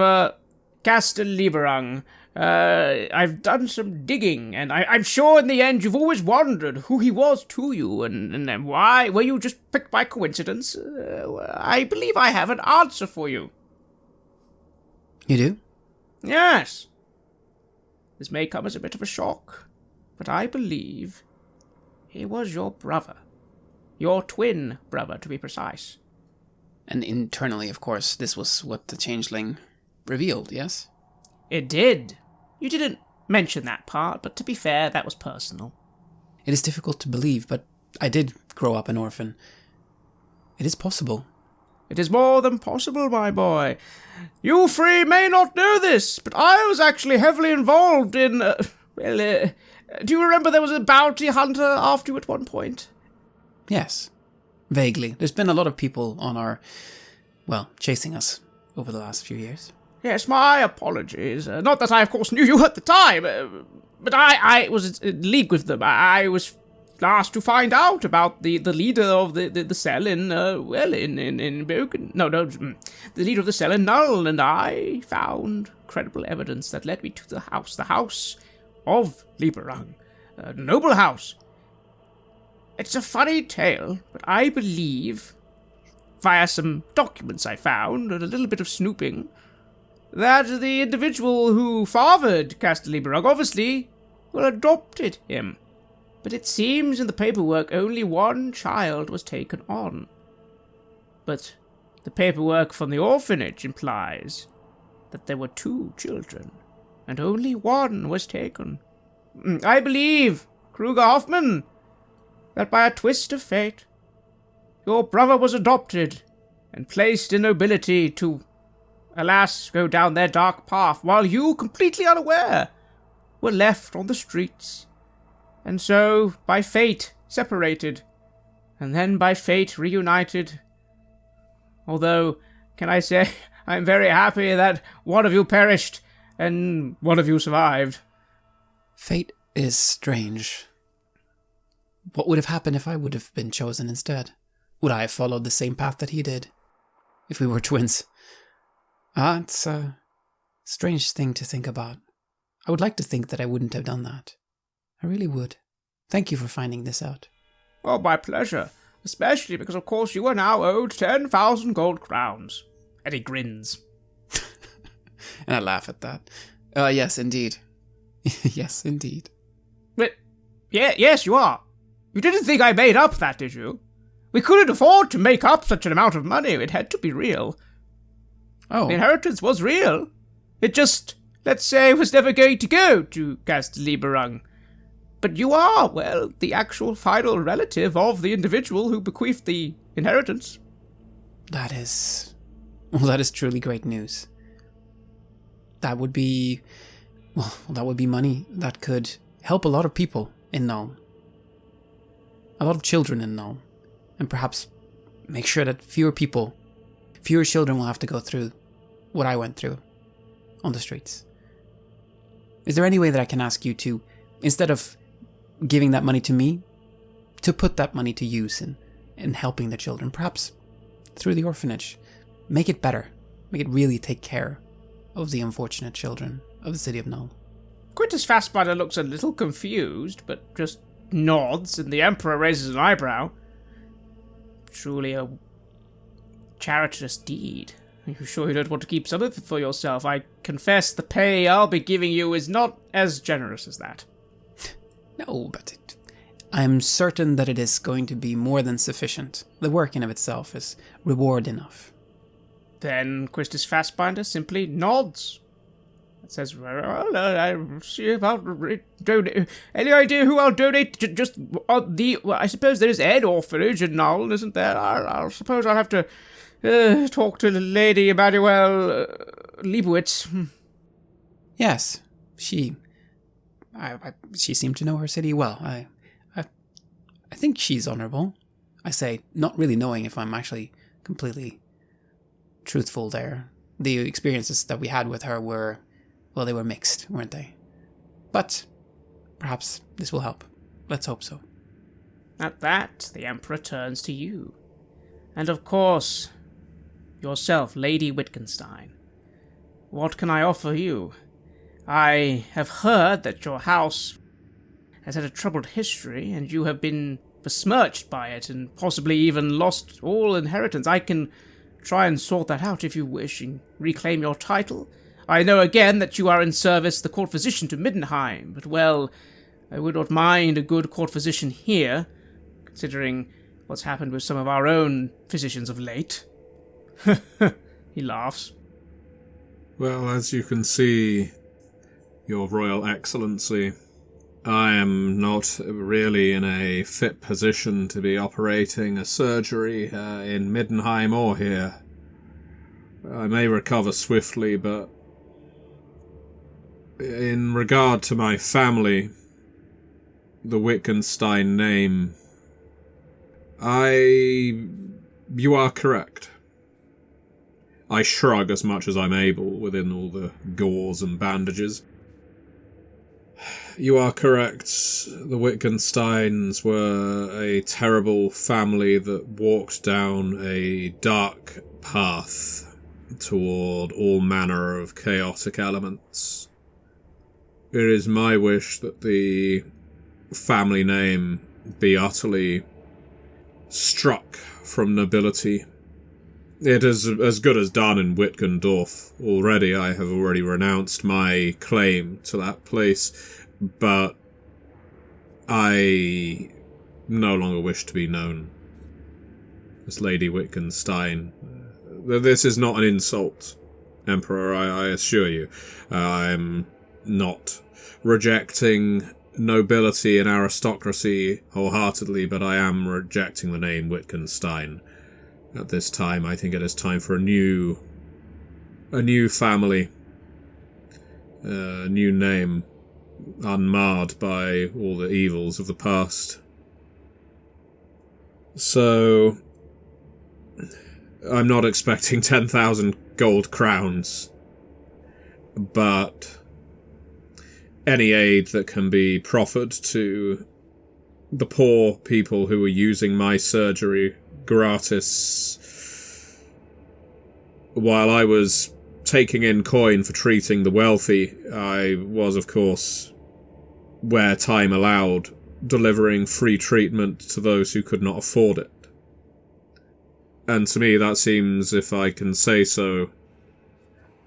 Castelliberang. I've done some digging, and I'm sure in the end you've always wondered who he was to you, and why were you just picked by coincidence. I believe I have an answer for you. You do? Yes. This may come as a bit of a shock, but I believe he was your brother. Your twin brother, to be precise. And internally, of course, this was what the Changeling revealed, yes? It did. You didn't mention that part, but to be fair, that was personal. It is difficult to believe, but I did grow up an orphan. It is possible. It is more than possible, my boy. You three may not know this, but I was actually heavily involved in, do you remember there was a bounty hunter after you at one point? Yes, vaguely. There's been a lot of people on chasing us over the last few years. Yes, my apologies. Not that I, of course, knew you at the time, but I was in league with them. I was asked to find out about the leader of the cell in Bergen. The leader of the cell in Null, and I found credible evidence that led me to the house of Lieberang, a noble house. It's a funny tale, but I believe, via some documents I found and a little bit of snooping, that the individual who fathered Castelliberang obviously adopted him. But it seems in the paperwork only one child was taken on. But the paperwork from the orphanage implies that there were 2 children, and only one was taken. I believe, Kruger Hoffman, that by a twist of fate, your brother was adopted and placed in nobility to, alas, go down their dark path, while you, completely unaware, were left on the streets, and so, by fate, separated, and then by fate reunited. Although, can I say, I'm very happy that one of you perished, and one of you survived. Fate is strange. What would have happened if I would have been chosen instead? Would I have followed the same path that he did? If we were twins? It's a strange thing to think about. I would like to think that I wouldn't have done that. I really would. Thank you for finding this out. Oh, my pleasure. Especially because, of course, you are now owed 10,000 gold crowns. And he grins. And I laugh at that. Yes, indeed. Yes, indeed. But, yes, you are. You didn't think I made up that, did you? We couldn't afford to make up such an amount of money. It had to be real. Oh. The inheritance was real. It just, let's say, was never going to go to Castelieberung. But you are, well, the actual final relative of the individual who bequeathed the inheritance. That is truly great news. That would be money that could help a lot of people in Nuln. A lot of children in Nuln. And perhaps make sure that fewer children will have to go through what I went through on the streets. Is there any way that I can ask you to, instead of giving that money to me, to put that money to use in helping the children, perhaps through the orphanage? Make it better. Make it really take care of the unfortunate children of the city of Nuln. Quintus Fassbinder looks a little confused, but just nods, and the Emperor raises an eyebrow. Truly a charitous deed. Are you sure you don't want to keep some of it for yourself? I confess the pay I'll be giving you is not as generous as that. No, but I'm certain that it is going to be more than sufficient. The work in of itself is reward enough. Then Quintus Fassbinder simply nods. It says, well, I'll see about donate. Any idea who I'll donate? Just I suppose there is Ed Orphanage in Nuln, isn't there? I suppose I'll have to talk to Lady Emmanuel Leibowitz. Yes, she seemed to know her city well. I think she's honourable. I say, not really knowing if I'm actually completely truthful there. The experiences that we had with her were, well, they were mixed, weren't they? But perhaps this will help. Let's hope so. At that, the Emperor turns to you. And of course, yourself, Lady Witenstein. What can I offer you? I have heard that your house has had a troubled history, and you have been besmirched by it, and possibly even lost all inheritance. I can try and sort that out if you wish, and reclaim your title. I know again that you are in service the court physician to Middenheim, but well, I would not mind a good court physician here, considering what's happened with some of our own physicians of late. He laughs. Well, as you can see, Your Royal Excellency, I am not really in a fit position to be operating a surgery in Middenheim or here. I may recover swiftly, but in regard to my family, the Witenstein name, you are correct. I shrug as much as I'm able within all the gauze and bandages. You are correct. The Witensteins were a terrible family that walked down a dark path toward all manner of chaotic elements. It is my wish that the family name be utterly struck from nobility. It is as good as done in Wittgendorf. Already I have already renounced my claim to that place, but I no longer wish to be known as Lady Witenstein. This is not an insult, Emperor, I assure you. I'm not rejecting nobility and aristocracy wholeheartedly, but I am rejecting the name Witenstein. At this time, I think it is time for a new family, a new name, unmarred by all the evils of the past. So, I'm not expecting 10,000 gold crowns, but any aid that can be proffered to the poor people who are using my surgery gratis, while I was taking in coin for treating the wealthy, I was, of course, where time allowed, delivering free treatment to those who could not afford it. And to me, that seems, if I can say so,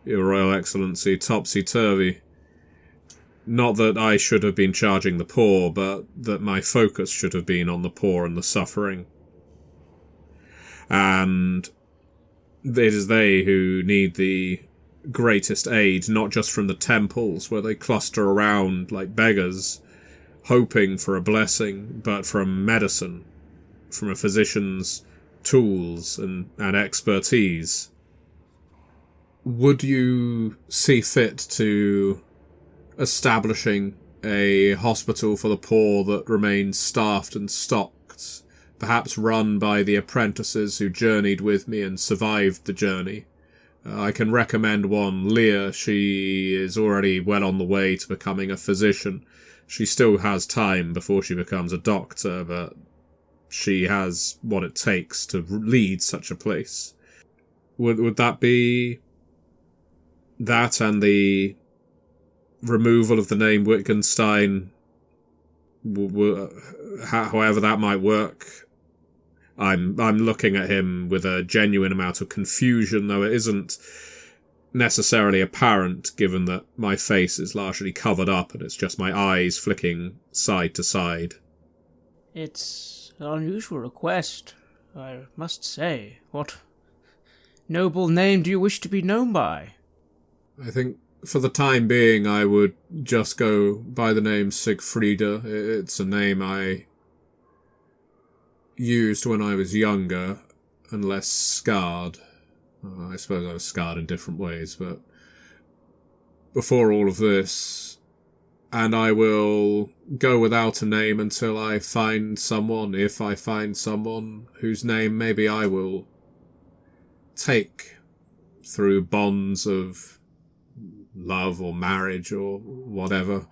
Your Royal Excellency, topsy-turvy. Not that I should have been charging the poor, but that my focus should have been on the poor and the suffering. And it is they who need the greatest aid, not just from the temples, where they cluster around like beggars, hoping for a blessing, but from medicine, from a physician's tools and expertise. Would you see fit to establishing a hospital for the poor that remains staffed and stocked, perhaps run by the apprentices who journeyed with me and survived the journey? I can recommend one, Leah. She is already well on the way to becoming a physician. She still has time before she becomes a doctor, but she has what it takes to lead such a place. Would that be that, and the removal of the name Witenstein, however that might work? I'm looking at him with a genuine amount of confusion, though it isn't necessarily apparent, given that my face is largely covered up and it's just my eyes flicking side to side. It's an unusual request, I must say. What noble name do you wish to be known by? I think for the time being I would just go by the name Sigfrida. It's a name I used when I was younger and less scarred. I suppose I was scarred in different ways, but before all of this, and I will go without a name until I find someone, if I find someone, whose name maybe I will take through bonds of love or marriage or whatever.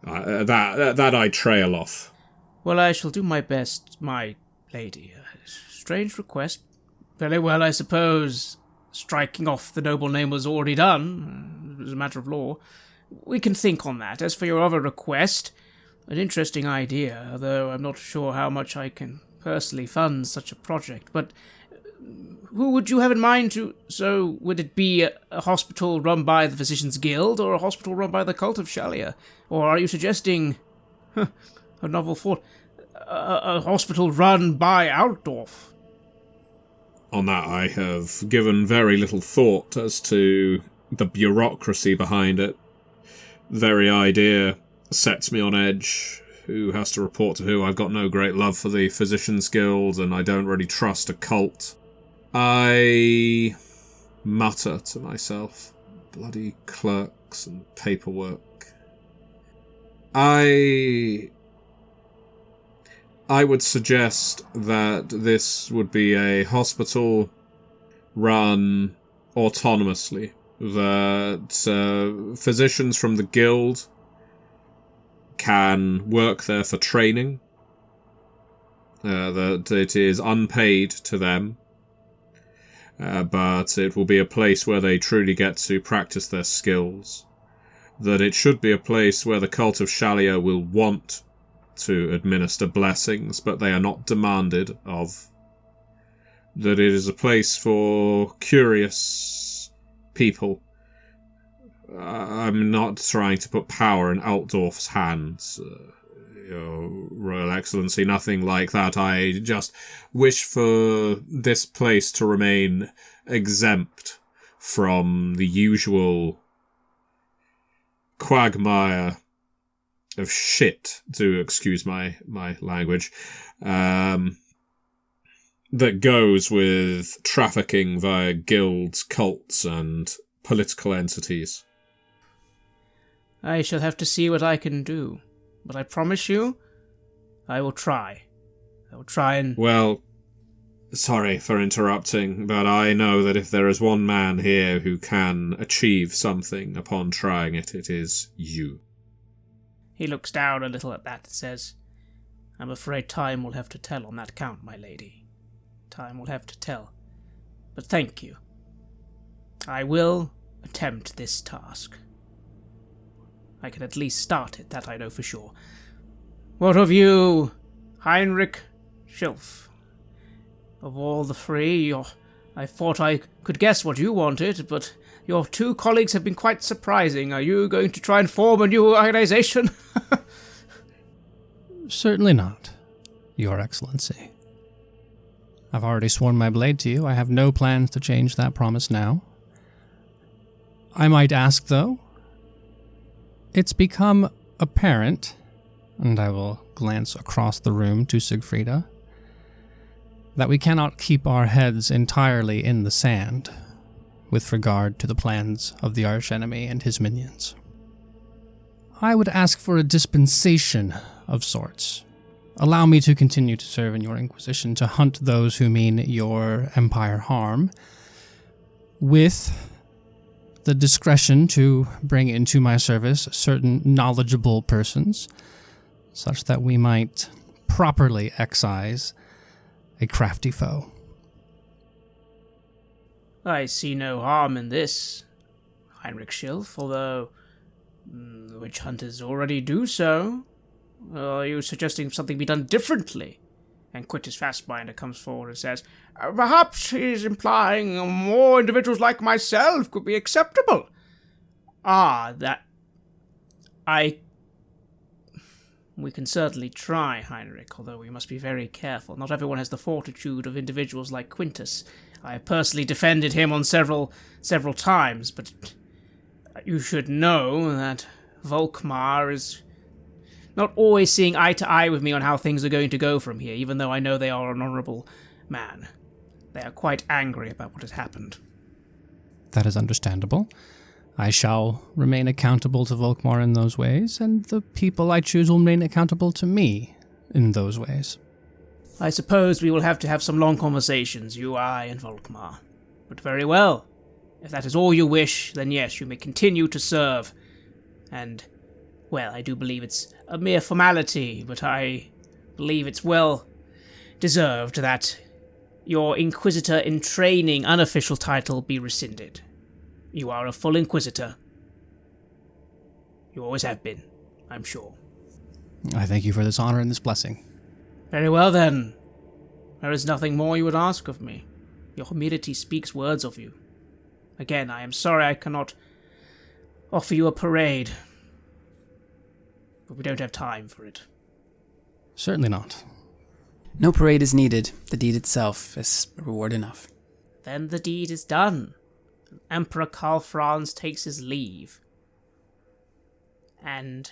That I trail off. Well, I shall do my best, my lady. Strange request. Very well, I suppose. Striking off the noble name was already done, as a matter of law. We can think on that. As for your other request, an interesting idea, though I'm not sure how much I can personally fund such a project. But who would you have in mind to... So, would it be a hospital run by the Physicians' Guild, or a hospital run by the Cult of Shalia? Or are you suggesting... a novel thought... a hospital run by Altdorf? On that, I have given very little thought as to the bureaucracy behind it. The very idea sets me on edge. Who has to report to who? I've got no great love for the Physicians' Guild, and I don't really trust a cult. I mutter to myself, bloody clerks and paperwork. I would suggest that this would be a hospital run autonomously, that physicians from the guild can work there for training, that it is unpaid to them, but it will be a place where they truly get to practice their skills, that it should be a place where the Cult of Shalia will want to administer blessings, but they are not demanded of. That it is a place for curious people. I'm not trying to put power in Altdorf's hands. Your Royal Excellency, nothing like that. I just wish for this place to remain exempt from the usual quagmire of shit, to excuse my language, that goes with trafficking via guilds, cults, and political entities. I shall have to see what I can do, but I promise you, I will try. I will try and... Well, sorry for interrupting, but I know that if there is one man here who can achieve something upon trying it, it is you. He looks down a little at that and says, I'm afraid time will have to tell on that count, my lady. Time will have to tell. But thank you. I will attempt this task. I can at least start it, that I know for sure. What of you, Heinrich Schilf? Of all the three, I thought I could guess what you wanted, but your two colleagues have been quite surprising. Are you going to try and form a new organization? Certainly not, Your Excellency. I've already sworn my blade to you. I have no plans to change that promise now. I might ask, though, it's become apparent, and I will glance across the room to Siegfrieda, that we cannot keep our heads entirely in the sand with regard to the plans of the archenemy and his minions. I would ask for a dispensation of sorts. Allow me to continue to serve in your Inquisition, to hunt those who mean your empire harm, with the discretion to bring into my service certain knowledgeable persons, such that we might properly excise a crafty foe. I see no harm in this, Heinrich Schilf, although witch hunters already do so. Are you suggesting something be done differently? And Quintus Fastbinder comes forward and says, perhaps he's implying more individuals like myself could be acceptable. We can certainly try, Heinrich, although we must be very careful. Not everyone has the fortitude of individuals like Quintus. I have personally defended him on several times, but you should know that Volkmar is not always seeing eye to eye with me on how things are going to go from here, even though I know they are an honourable man. They are quite angry about what has happened. That is understandable. I shall remain accountable to Volkmar in those ways, and the people I choose will remain accountable to me in those ways. I suppose we will have to have some long conversations, you, I, and Volkmar. But very well. If that is all you wish, then yes, you may continue to serve. And, well, I do believe it's a mere formality, but I believe it's well deserved that your Inquisitor in training unofficial title be rescinded. You are a full Inquisitor. You always have been, I'm sure. I thank you for this honor and this blessing. Very well, then. There is nothing more you would ask of me. Your humility speaks words of you. Again, I am sorry I cannot offer you a parade, but we don't have time for it. Certainly not. No parade is needed. The deed itself is reward enough. Then the deed is done. Emperor Karl Franz takes his leave. And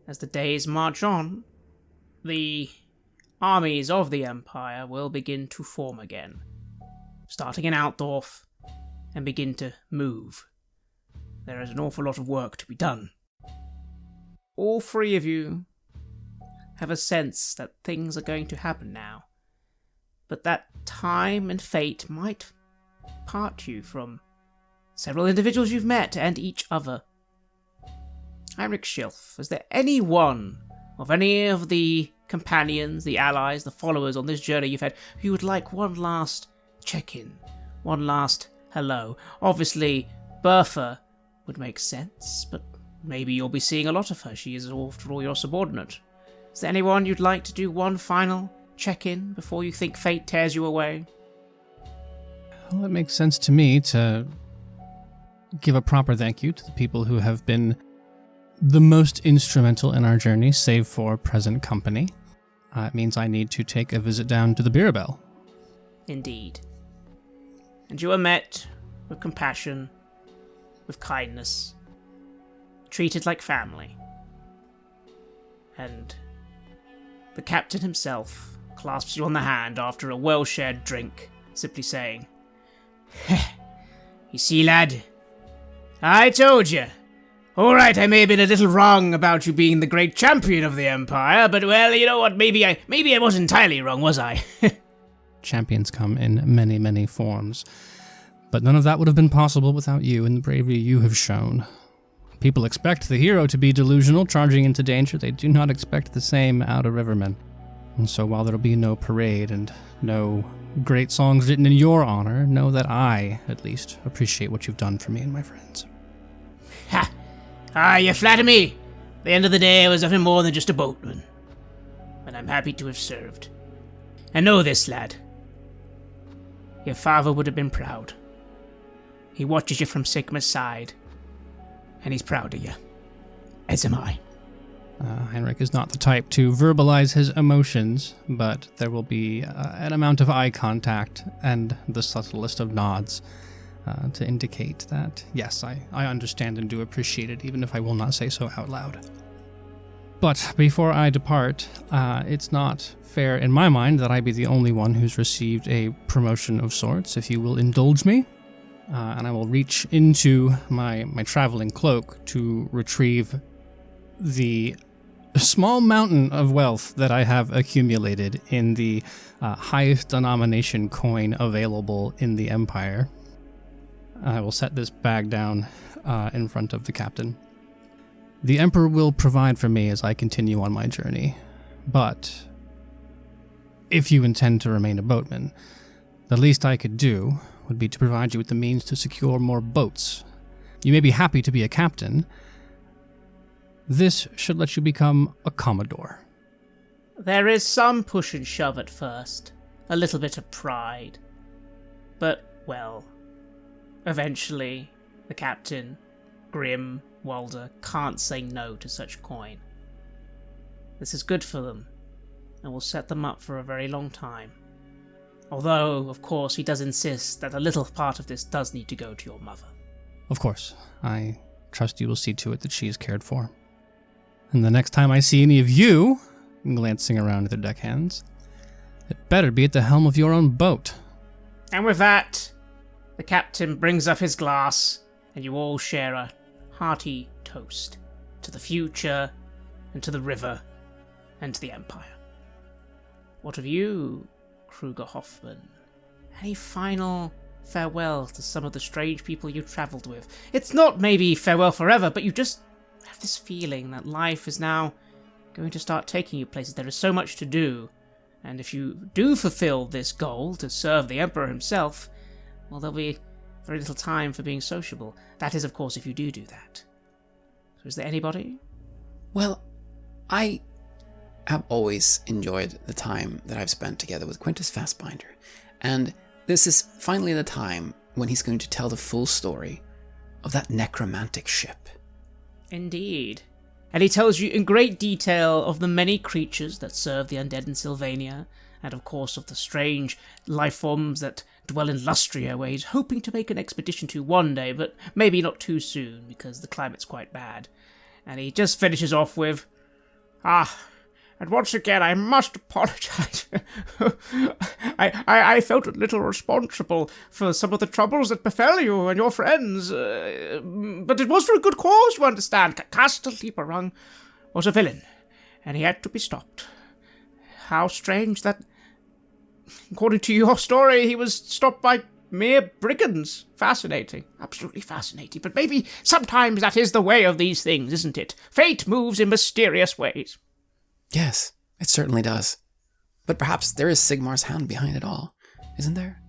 as the days march on, the armies of the Empire will begin to form again, starting in Altdorf, and begin to move. There is an awful lot of work to be done. All three of you have a sense that things are going to happen now, but that time and fate might part you from several individuals you've met and each other. Heinrich Schilf, is there any one of any of the companions, the allies, the followers on this journey you've had who would like one last check-in, one last hello? Obviously, Bertha would make sense, but maybe you'll be seeing a lot of her. She is, after all, your subordinate. Is there anyone you'd like to do one final check-in before you think fate tears you away? Well, it makes sense to me to give a proper thank you to the people who have been the most instrumental in our journey, save for present company. It means I need to take a visit down to the Birabel. Indeed. And you are met with compassion, with kindness, treated like family. And the captain himself clasps you on the hand after a well-shared drink, simply saying, "You see, lad, I told you. All right, I may have been a little wrong about you being the great champion of the Empire, but, well, you know what, maybe I wasn't entirely wrong, was I?" Champions come in many, many forms, but none of that would have been possible without you and the bravery you have shown. People expect the hero to be delusional, charging into danger. They do not expect the same out of Rivermen. And so while there'll be no parade and no great songs written in your honor, know that I, at least, appreciate what you've done for me and my friends. Ha! Ah, you flatter me. At the end of the day, I was nothing more than just a boatman. But I'm happy to have served. And know this, lad. Your father would have been proud. He watches you from Sigma's side, and he's proud of you. As am I. Heinrich is not the type to verbalize his emotions, but there will be an amount of eye contact and the subtlest of nods to indicate that, yes, I understand and do appreciate it, even if I will not say so out loud. But before I depart, it's not fair in my mind that I be the only one who's received a promotion of sorts, if you will indulge me. And I will reach into my traveling cloak to retrieve the small mountain of wealth that I have accumulated in the highest denomination coin available in the Empire. I will set this bag down in front of the captain. The Emperor will provide for me as I continue on my journey, but if you intend to remain a boatman, the least I could do would be to provide you with the means to secure more boats. You may be happy to be a captain. This should let you become a commodore. There is some push and shove at first, a little bit of pride. But, well, eventually the captain, Grim, Walder, can't say no to such coin. This is good for them, and will set them up for a very long time. Although, of course, he does insist that a little part of this does need to go to your mother. Of course. I trust you will see to it that she is cared for. And the next time I see any of you, glancing around at their deckhands, it better be at the helm of your own boat. And with that, the captain brings up his glass, and you all share a hearty toast to the future, and to the river, and to the Empire. What of you, Kruger Hoffman? Any final farewell to some of the strange people you travelled with? It's not maybe farewell forever, but you just have this feeling that life is now going to start taking you places. There is so much to do, and if you do fulfill this goal to serve the Emperor himself, well, there'll be very little time for being sociable. That is, of course, if you do that. So is there anybody? Well, I have always enjoyed the time that I've spent together with Quintus Fassbinder, and this is finally the time when he's going to tell the full story of that necromantic ship. Indeed. And he tells you in great detail of the many creatures that serve the undead in Sylvania, and of course of the strange life forms that dwell in Lustria, where he's hoping to make an expedition to one day, but maybe not too soon, because the climate's quite bad. And he just finishes off with, and once again, I must apologize. I felt a little responsible for some of the troubles that befell you and your friends, but it was for a good cause, you understand. Castle Lieberung was a villain, and he had to be stopped. How strange that, according to your story, he was stopped by mere brigands. Fascinating. Absolutely fascinating. But maybe sometimes that is the way of these things, isn't it? Fate moves in mysterious ways. Yes, it certainly does. But perhaps there is Sigmar's hand behind it all, isn't there?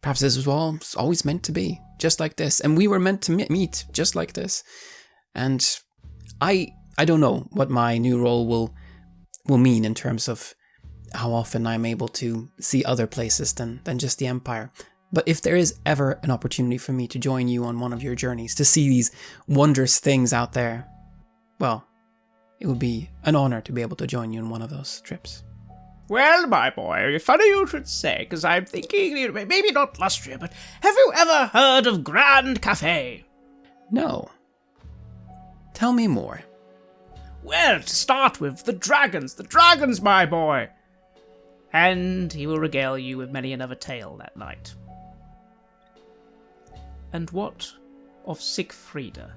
Perhaps this was all always meant to be, just like this, and we were meant to meet just like this. And I don't know what my new role will mean in terms of how often I'm able to see other places than just the Empire. But if there is ever an opportunity for me to join you on one of your journeys, to see these wondrous things out there, well, it would be an honor to be able to join you in one of those trips. Well, my boy, funny you should say, because I'm thinking, maybe not Lustria, but have you ever heard of Grand Café? No. Tell me more. Well, to start with, the dragons, my boy! And he will regale you with many another tale that night. And what of Siegfrieda?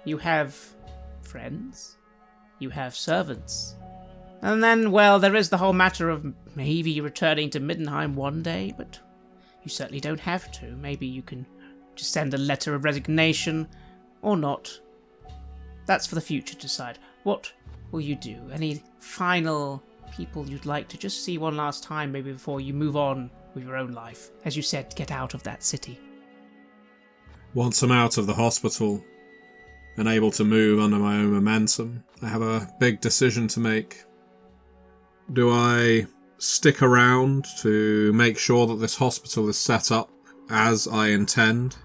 You have friends, you have servants, and then, well, there is the whole matter of maybe returning to Middenheim one day, but you certainly don't have to. Maybe you can just send a letter of resignation, or not. That's for the future to decide. What will you do? Any final people you'd like to just see one last time, maybe before you move on with your own life? As you said, get out of that city. Once I'm out of the hospital and able to move under my own momentum, I have a big decision to make. Do I stick around to make sure that this hospital is set up as I intend?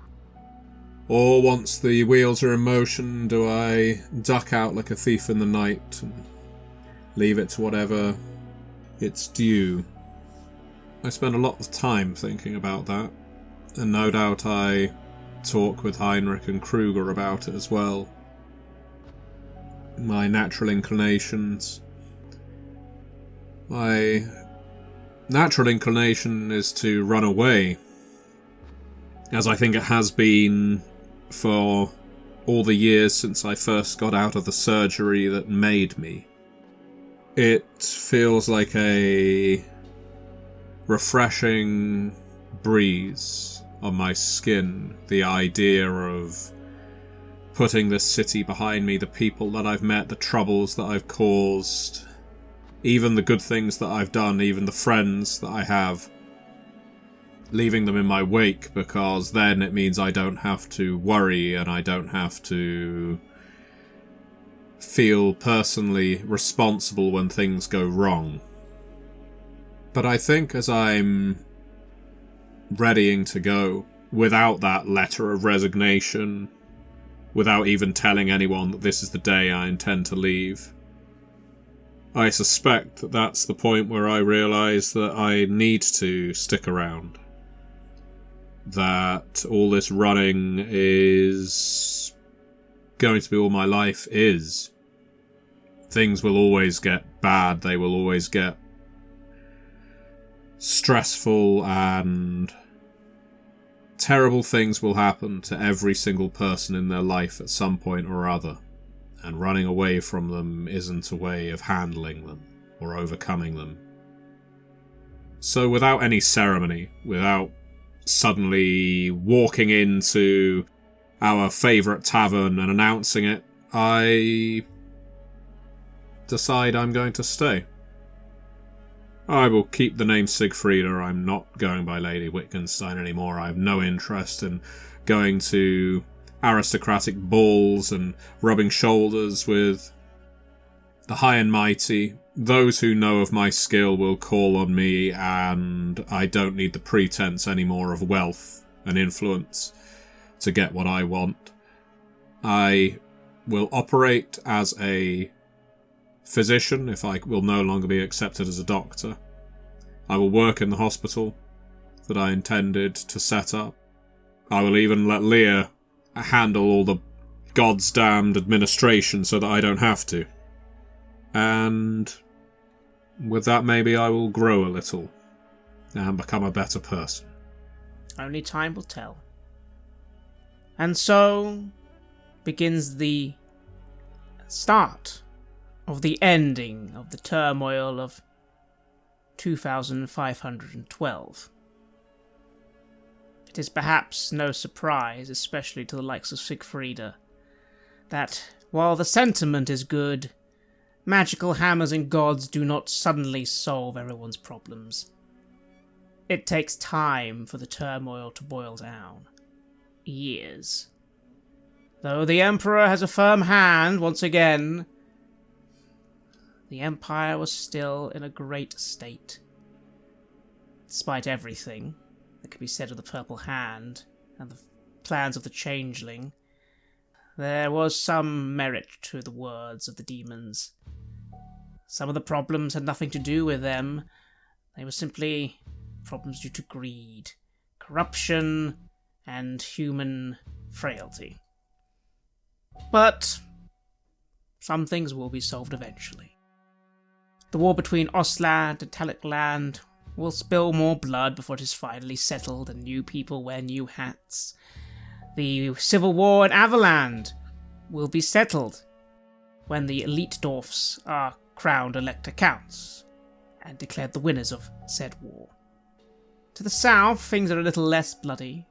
Or once the wheels are in motion, do I duck out like a thief in the night and leave it to whatever it's due? I spend a lot of time thinking about that, and no doubt I talk with Heinrich and Kruger about it as well. My natural inclinations. My natural inclination is to run away, as I think it has been for all the years since I first got out of the surgery that made me. It feels like a refreshing breeze on my skin, the idea of putting this city behind me, the people that I've met, the troubles that I've caused, even the good things that I've done, even the friends that I have, leaving them in my wake, because then it means I don't have to worry and I don't have to feel personally responsible when things go wrong. But I think as I'm readying to go, without that letter of resignation, without even telling anyone that this is the day I intend to leave, I suspect that that's the point where I realise that I need to stick around. That all this running is going to be all my life is. Things will always get bad, they will always get stressful, and terrible things will happen to every single person in their life at some point or other. And running away from them isn't a way of handling them or overcoming them. So without any ceremony, without suddenly walking into our favourite tavern and announcing it, I decide I'm going to stay. I will keep the name Siegfrieda. I'm not going by Lady Witenstein anymore. I have no interest in going to aristocratic balls and rubbing shoulders with the high and mighty. Those who know of my skill will call on me, and I don't need the pretense anymore of wealth and influence to get what I want. I will operate as a physician if I will no longer be accepted as a doctor. I will work in the hospital that I intended to set up. I will even let Leah handle all the God's damned administration so that I don't have to. And with that, maybe I will grow a little and become a better person. Only time will tell. And so begins the start of the ending of the turmoil of 2512. It is perhaps no surprise, especially to the likes of Siegfrieda, that while the sentiment is good, magical hammers and gods do not suddenly solve everyone's problems. It takes time for the turmoil to boil down. Years. Though the Emperor has a firm hand, once again, the Empire was still in a great state. Despite everything that could be said of the Purple Hand and the plans of the Changeling, there was some merit to the words of the demons. Some of the problems had nothing to do with them. They were simply problems due to greed, corruption, and human frailty. But some things will be solved eventually. The war between Ostland and Talikland will spill more blood before it is finally settled and new people wear new hats. The civil war in Averland will be settled when the elite dwarfs are crowned elector counts and declared the winners of said war. To the south, things are a little less bloody,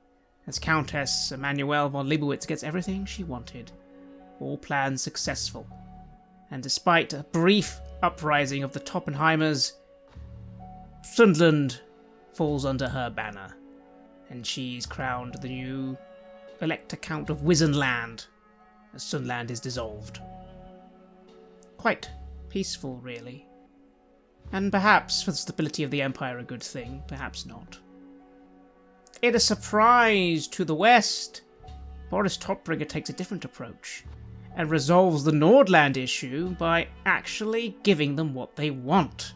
as Countess Emanuelle von Leibowitz gets everything she wanted, all plans successful, and despite a brief uprising of the Toppenheimers, Sundland falls under her banner, and she's crowned the new Elector Count of Wizenland, as Sundland is dissolved. Quite peaceful, really. And perhaps for the stability of the Empire a good thing, perhaps not. In a surprise to the west, Boris Topbringer takes a different approach, and resolves the Nordland issue by actually giving them what they want.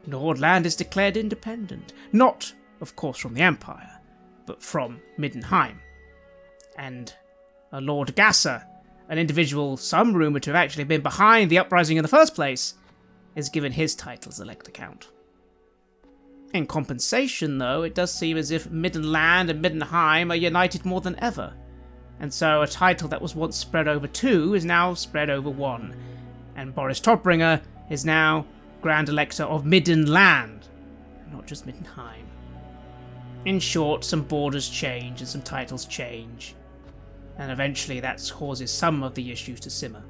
Nordland is declared independent, not, of course, from the Empire, but from Middenheim. And a Lord Gasser, an individual some rumoured to have actually been behind the uprising in the first place, is given his title as Elector Count. In compensation, though, it does seem as if Middenland and Middenheim are united more than ever, and so a title that was once spread over two is now spread over one, and Boris Topbringer is now Grand Elector of Middenland, not just Middenheim. In short, some borders change and some titles change, and eventually that causes some of the issues to simmer.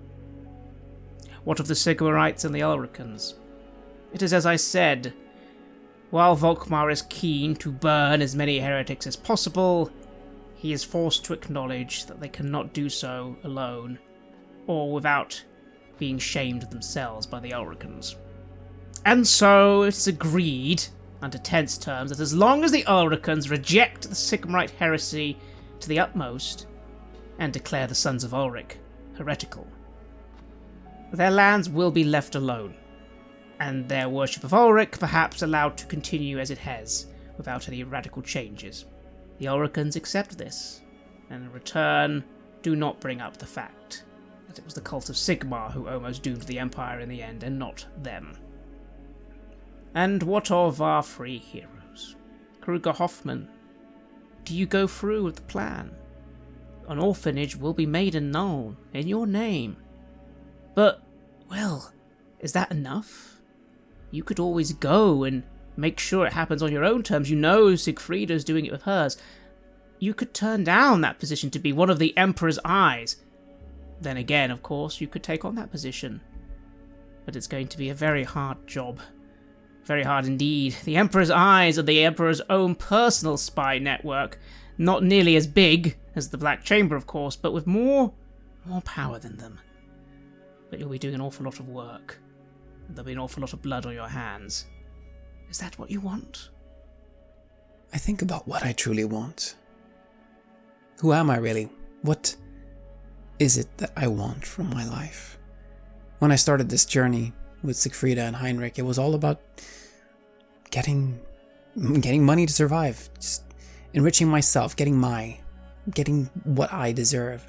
What of the Sigmarites and the Ulricans? It is as I said. While Volkmar is keen to burn as many heretics as possible, he is forced to acknowledge that they cannot do so alone, or without being shamed themselves by the Ulricans. And so it's agreed, under tense terms, that as long as the Ulricans reject the Sigmarite heresy to the utmost, and declare the Sons of Ulric heretical, their lands will be left alone, and their worship of Ulric perhaps allowed to continue as it has, without any radical changes. The Ulricans accept this, and in return do not bring up the fact that it was the cult of Sigmar who almost doomed the Empire in the end, and not them. And what of our three heroes? Kruger Hoffman, do you go through with the plan? An orphanage will be made and known in your name. But, well, is that enough? You could always go and make sure it happens on your own terms. You know Sigfrida's doing it with hers. You could turn down that position to be one of the Emperor's eyes. Then again, of course, you could take on that position. But it's going to be a very hard job. Very hard indeed. The Emperor's eyes are the Emperor's own personal spy network. Not nearly as big as the Black Chamber, of course, but with more power than them. But you'll be doing an awful lot of work. And there'll be an awful lot of blood on your hands. Is that what you want? I think about what I truly want. Who am I really? What is it that I want from my life? When I started this journey with Sigfrida and Heinrich, it was all about getting money to survive, just enriching myself, getting what I deserve.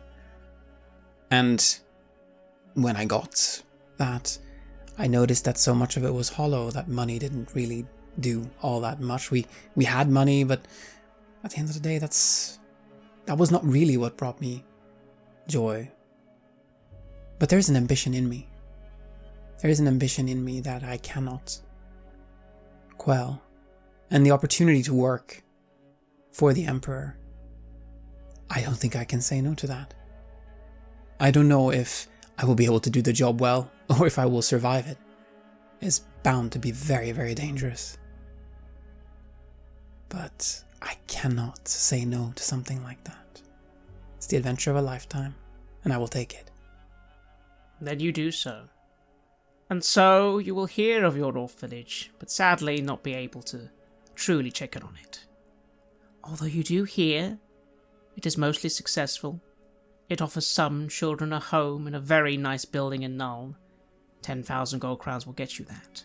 And when I got that, I noticed that so much of it was hollow, that money didn't really do all that much. We had money, but at the end of the day, that was not really what brought me joy. But there's an ambition in me. There is an ambition in me that I cannot quell. And the opportunity to work for the Emperor, I don't think I can say no to that. I don't know if I will be able to do the job well, or if I will survive it. It's bound to be very, very dangerous. But I cannot say no to something like that. It's the adventure of a lifetime, and I will take it. Then you do so. And so you will hear of your orphanage, but sadly not be able to truly check in on it. Although you do hear it is mostly successful, it offers some children a home in a very nice building in Null. 10,000 gold crowns will get you that.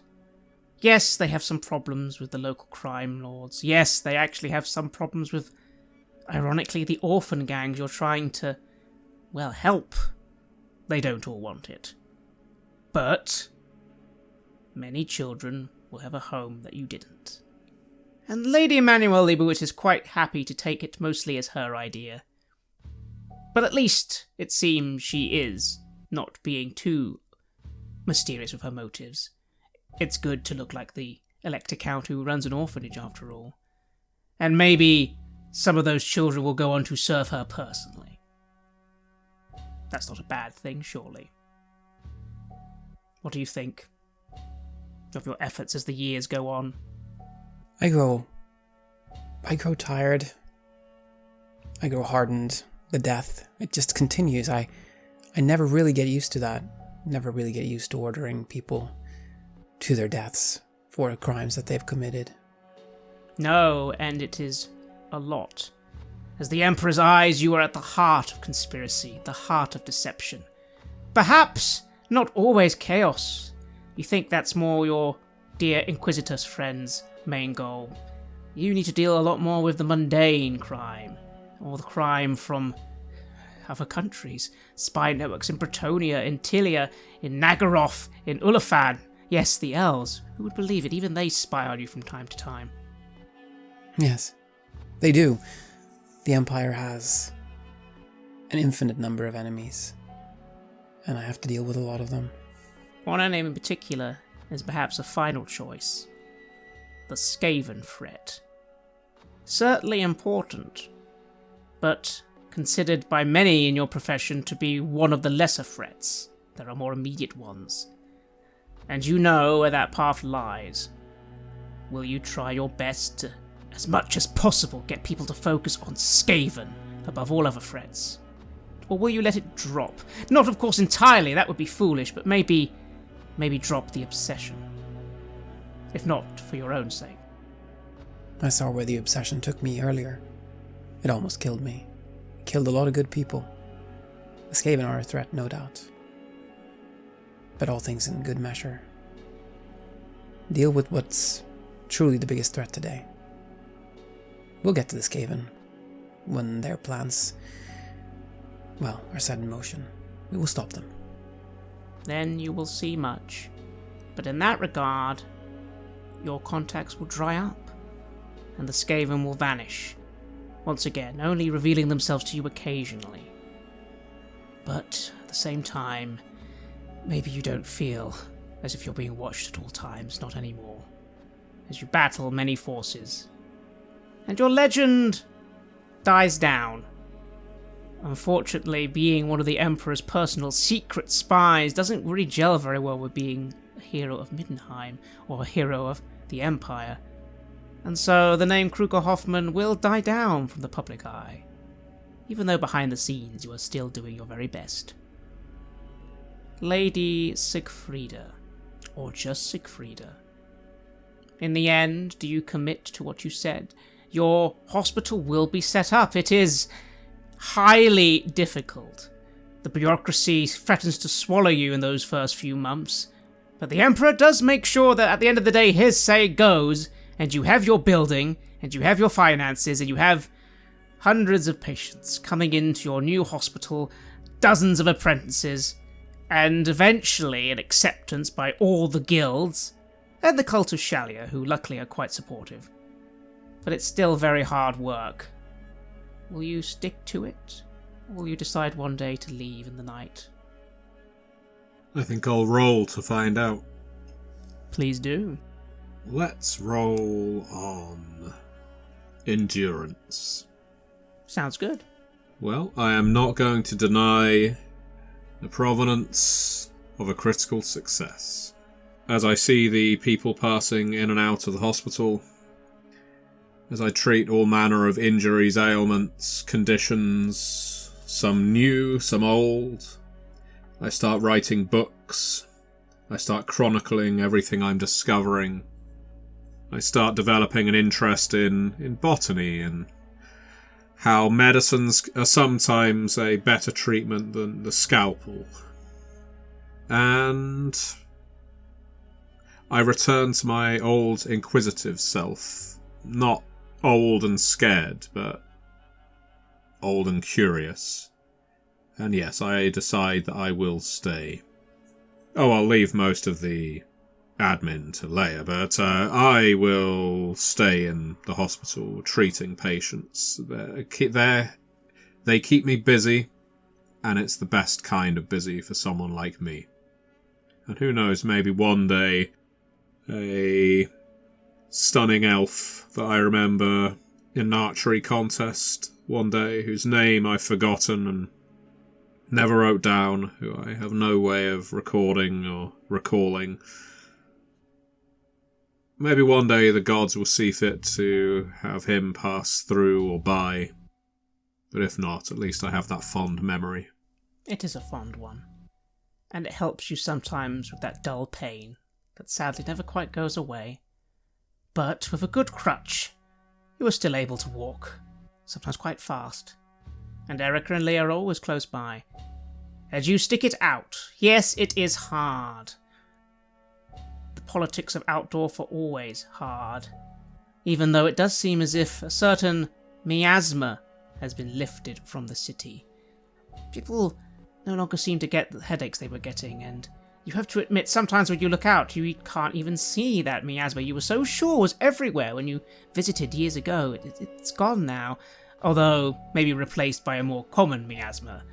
Yes, they have some problems with the local crime lords. Yes, they actually have some problems with, ironically, the orphan gangs you're trying to, well, help. They don't all want it. But many children will have a home that you didn't. And Lady Emmanuel Leibowitz is quite happy to take it mostly as her idea. But at least it seems she is not being too mysterious with her motives. It's good to look like the Elector Count who runs an orphanage after all. And maybe some of those children will go on to serve her personally. That's not a bad thing, surely. What do you think of your efforts as the years go on? I grow tired. I grow hardened. The death, it just continues. I never really get used to that. Never really get used to ordering people to their deaths for crimes that they've committed. No, and it is a lot. As the Emperor's eyes, you are at the heart of conspiracy, the heart of deception. Perhaps not always chaos. You think that's more your dear Inquisitor's friend's main goal. You need to deal a lot more with the mundane crime, or the crime from other countries. Spy networks in Bretonia, in Tilia, in Nagaroth, in Ulafan. Yes, the elves. Who would believe it? Even they spy on you from time to time. Yes, they do. The Empire has an infinite number of enemies, and I have to deal with a lot of them. One enemy in particular is perhaps a final choice. The Skaven threat. Certainly important, but considered by many in your profession to be one of the lesser threats. There are more immediate ones. And you know where that path lies. Will you try your best to, as much as possible, get people to focus on Skaven above all other threats? Or will you let it drop? Not, of course, entirely, that would be foolish, but maybe drop the obsession. If not, for your own sake. I saw where the obsession took me earlier. It almost killed me. It killed a lot of good people. The Skaven are a threat, no doubt. But all things in good measure. Deal with what's truly the biggest threat today. We'll get to the Skaven when their plans, well, are set in motion. We will stop them. Then you will see much. But in that regard, your contacts will dry up, and the Skaven will vanish, once again, only revealing themselves to you occasionally. But at the same time, maybe you don't feel as if you're being watched at all times, not anymore, as you battle many forces. And your legend dies down. Unfortunately, being one of the Emperor's personal secret spies doesn't really gel very well with being a hero of Middenheim, or a hero of the Empire. And so the name Kruger Hoffman will die down from the public eye, even though behind the scenes you are still doing your very best. Lady Sigfrida, or just Sigfrida. In the end, do you commit to what you said? Your hospital will be set up. It is highly difficult. The bureaucracy threatens to swallow you in those first few months, but the Emperor does make sure that at the end of the day his say goes, and you have your building, and you have your finances, and you have hundreds of patients coming into your new hospital, dozens of apprentices, and eventually an acceptance by all the guilds, and the cult of Shalier, who luckily are quite supportive. But it's still very hard work. Will you stick to it? Or will you decide one day to leave in the night? I think I'll roll to find out. Please do. Let's roll on endurance. Sounds good. Well, I am not going to deny the provenance of a critical success. As I see the people passing in and out of the hospital, as I treat all manner of injuries, ailments, conditions, some new, some old, I start writing books. I start chronicling everything I'm discovering. I start developing an interest in botany and how medicines are sometimes a better treatment than the scalpel. And I return to my old inquisitive self. Not old and scared, but old and curious. And yes, I decide that I will stay. Oh, I'll leave most of the admin to Leia, but I will stay in the hospital treating patients. They keep me busy, and it's the best kind of busy for someone like me. And who knows, maybe one day a stunning elf that I remember in an archery contest one day, whose name I've forgotten and never wrote down, who I have no way of recording or recalling. Maybe one day the gods will see fit to have him pass through or by. But if not, at least I have that fond memory. It is a fond one. And it helps you sometimes with that dull pain that sadly never quite goes away. But with a good crutch, you are still able to walk, sometimes quite fast. And Erica and Leah are always close by. As you stick it out, yes, it is hard. The politics of Outdorf are always hard, even though it does seem as if a certain miasma has been lifted from the city. People no longer seem to get the headaches they were getting, and you have to admit sometimes when you look out, you can't even see that miasma you were so sure was everywhere when you visited years ago. It's gone now, although maybe replaced by a more common miasma.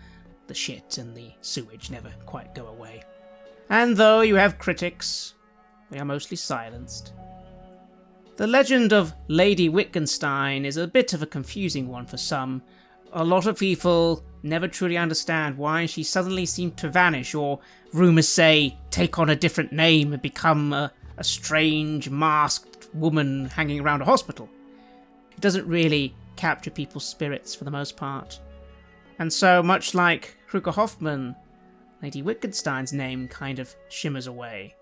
The shit and the sewage never quite go away. And though you have critics, they are mostly silenced. The legend of Lady Witenstein is a bit of a confusing one for some. A lot of people never truly understand why she suddenly seemed to vanish, or rumours say take on a different name and become a strange, masked woman hanging around a hospital. It doesn't really capture people's spirits for the most part. And so, much like Kruger Hoffman, Lady Witenstein's name kind of shimmers away.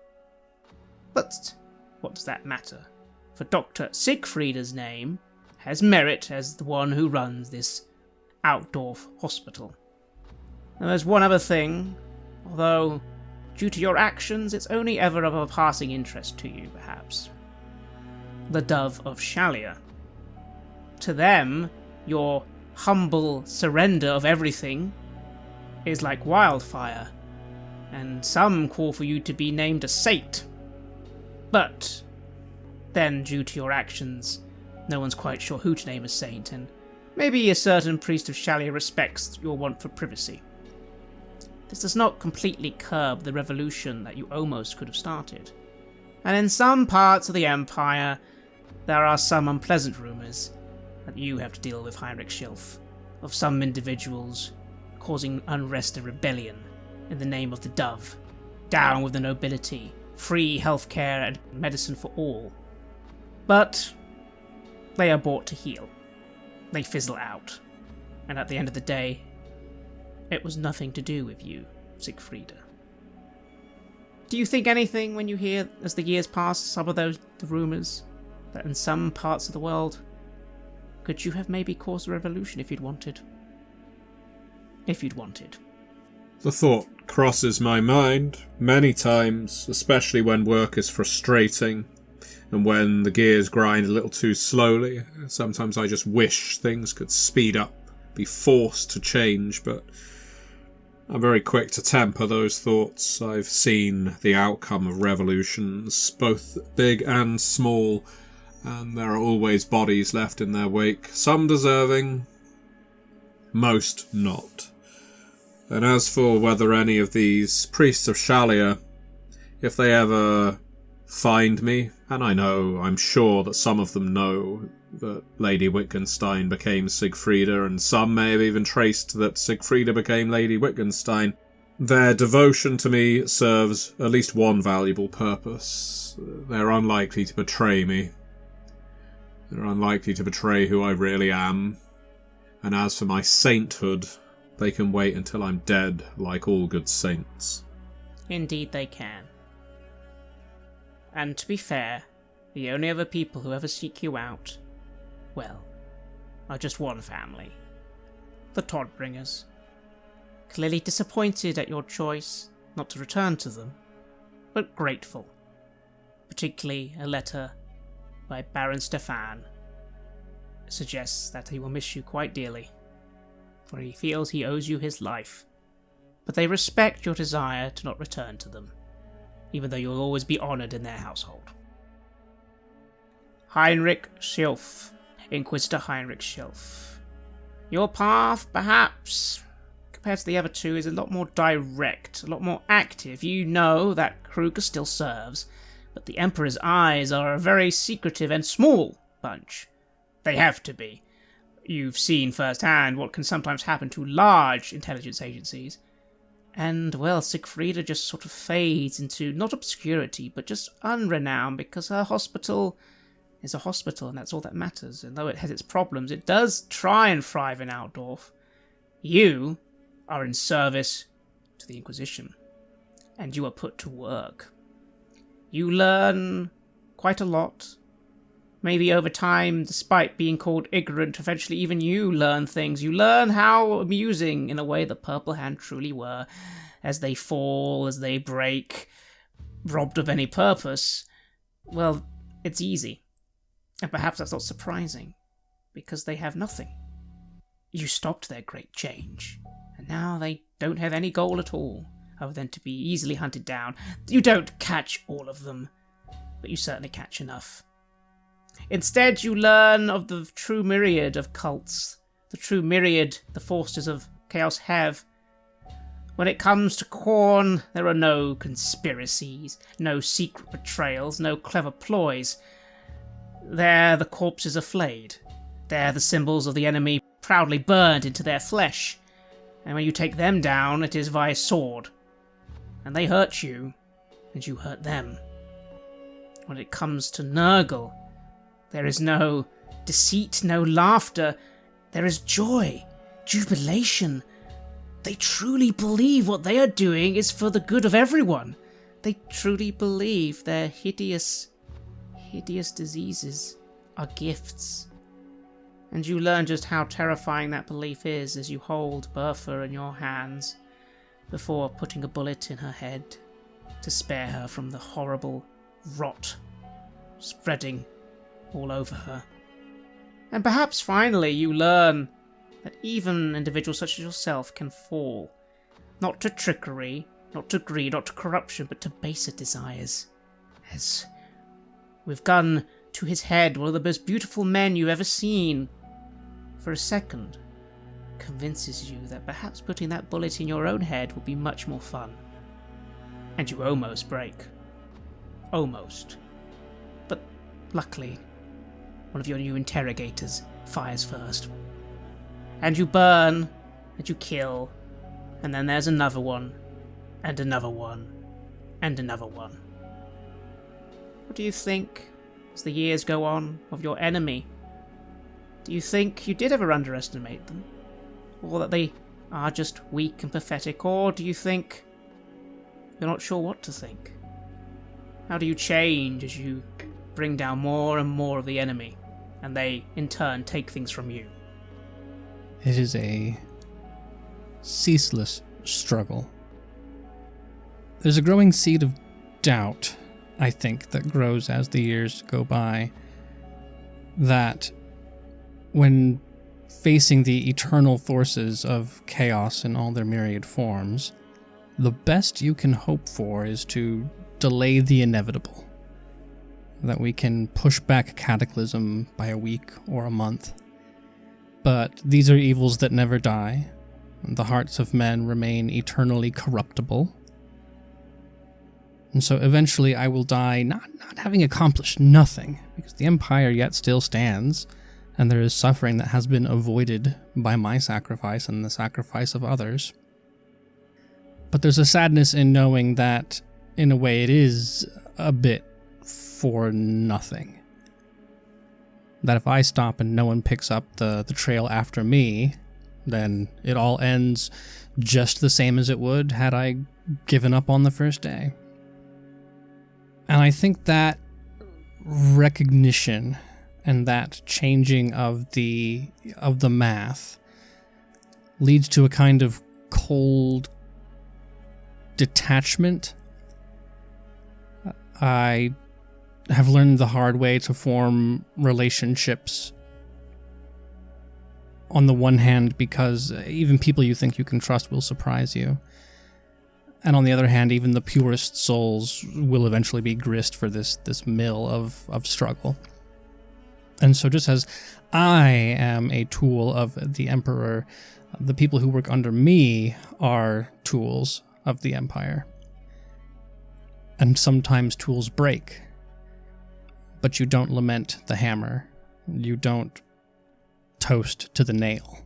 But what does that matter? For Dr. Siegfrieda's name has merit as the one who runs this Outdorf hospital. And there's one other thing, although due to your actions it's only ever of a passing interest to you, perhaps. The Dove of Shalia. To them, your humble surrender of everything is like wildfire, and some call for you to be named a saint. But then, due to your actions, no one's quite sure who to name a saint, and maybe a certain priest of Shalia respects your want for privacy. This does not completely curb the revolution that you almost could have started. And in some parts of the Empire, there are some unpleasant rumours that you have to deal with, Heinrich Schilf, of some individuals causing unrest and rebellion in the name of the Dove. Down with the nobility, free healthcare and medicine for all. But they are brought to heel. They fizzle out. And at the end of the day, it was nothing to do with you, Siegfrieda. Do you think anything when you hear, as the years pass, some of the rumours, that in some parts of the world, could you have maybe caused a revolution if you'd wanted? If you'd wanted. The thought crosses my mind many times, especially when work is frustrating and when the gears grind a little too slowly. Sometimes I just wish things could speed up, be forced to change, but I'm very quick to temper those thoughts. I've seen the outcome of revolutions, both big and small, and there are always bodies left in their wake, some deserving, most not. And as for whether any of these priests of Shalia, if they ever find me, and I'm sure that some of them know that Lady Wittgenstein became Siegfrieda, and some may have even traced that Siegfrieda became Lady Wittgenstein, their devotion to me serves at least one valuable purpose. They're unlikely to betray me. They're unlikely to betray who I really am. And as for my sainthood, they can wait until I'm dead, like all good saints. Indeed they can. And to be fair, the only other people who ever seek you out, well, are just one family. The Todbringers. Clearly disappointed at your choice not to return to them, but grateful. Particularly a letter by Baron Stefan suggests that he will miss you quite dearly, for he feels he owes you his life. But they respect your desire to not return to them, even though you'll always be honoured in their household. Heinrich Schilf, Inquisitor Heinrich Schilf. Your path, perhaps, compared to the other two, is a lot more direct, a lot more active. You know that Kruger still serves, but the Emperor's eyes are a very secretive and small bunch. They have to be. You've seen firsthand what can sometimes happen to large intelligence agencies. And, well, Siegfrieda just sort of fades into, not obscurity, but just unrenown, because her hospital is a hospital, and that's all that matters. And though it has its problems, it does try and thrive in Altdorf. You are in service to the Inquisition, and you are put to work. You learn quite a lot. Maybe over time, despite being called ignorant, eventually even you learn things. You learn how amusing, in a way, the Purple Hand truly were, as they fall, as they break, robbed of any purpose. Well, it's easy. And perhaps that's not surprising, because they have nothing. You stopped their great change, and now they don't have any goal at all, other than to be easily hunted down. You don't catch all of them, but you certainly catch enough. Instead, you learn of the true myriad of cults, the true myriad the forces of chaos have. When it comes to Khorne, there are no conspiracies, no secret betrayals, no clever ploys. There the corpses are flayed. There the symbols of the enemy proudly burned into their flesh. And when you take them down, it is via sword. And they hurt you, and you hurt them. When it comes to Nurgle, there is no deceit, no laughter. There is joy, jubilation. They truly believe what they are doing is for the good of everyone. They truly believe their hideous diseases are gifts. And you learn just how terrifying that belief is as you hold Bertha in your hands before putting a bullet in her head to spare her from the horrible rot spreading all over her. And perhaps finally you learn that even individuals such as yourself can fall, not to trickery, not to greed, not to corruption, but to baser desires. As with gun to his head, one of the most beautiful men you've ever seen, for a second, convinces you that perhaps putting that bullet in your own head would be much more fun. And you almost break. Almost. But luckily, one of your new interrogators fires first. And you burn, and you kill, and then there's another one, and another one, and another one. What do you think, as the years go on, of your enemy? Do you think you did ever underestimate them? Or that they are just weak and pathetic? Or do you think you're not sure what to think? How do you change as you bring down more and more of the enemy, and they, in turn, take things from you? It is a ceaseless struggle. There's a growing seed of doubt, I think, that grows as the years go by, that when facing the eternal forces of chaos in all their myriad forms, the best you can hope for is to delay the inevitable. That we can push back cataclysm by a week or a month. But these are evils that never die. The hearts of men remain eternally corruptible. And so eventually I will die not having accomplished nothing, because the Empire yet still stands, and there is suffering that has been avoided by my sacrifice and the sacrifice of others. But there's a sadness in knowing that, in a way, it is a bit for nothing. That if I stop and no one picks up the trail after me, then it all ends just the same as it would had I given up on the first day. And I think that recognition and that changing of the math leads to a kind of cold detachment. I have learned the hard way to form relationships. On the one hand, because even people you think you can trust will surprise you. And on the other hand, even the purest souls will eventually be grist for this mill of struggle. And so just as I am a tool of the Emperor, the people who work under me are tools of the Empire. And sometimes tools break. But you don't lament the hammer. You don't toast to the nail.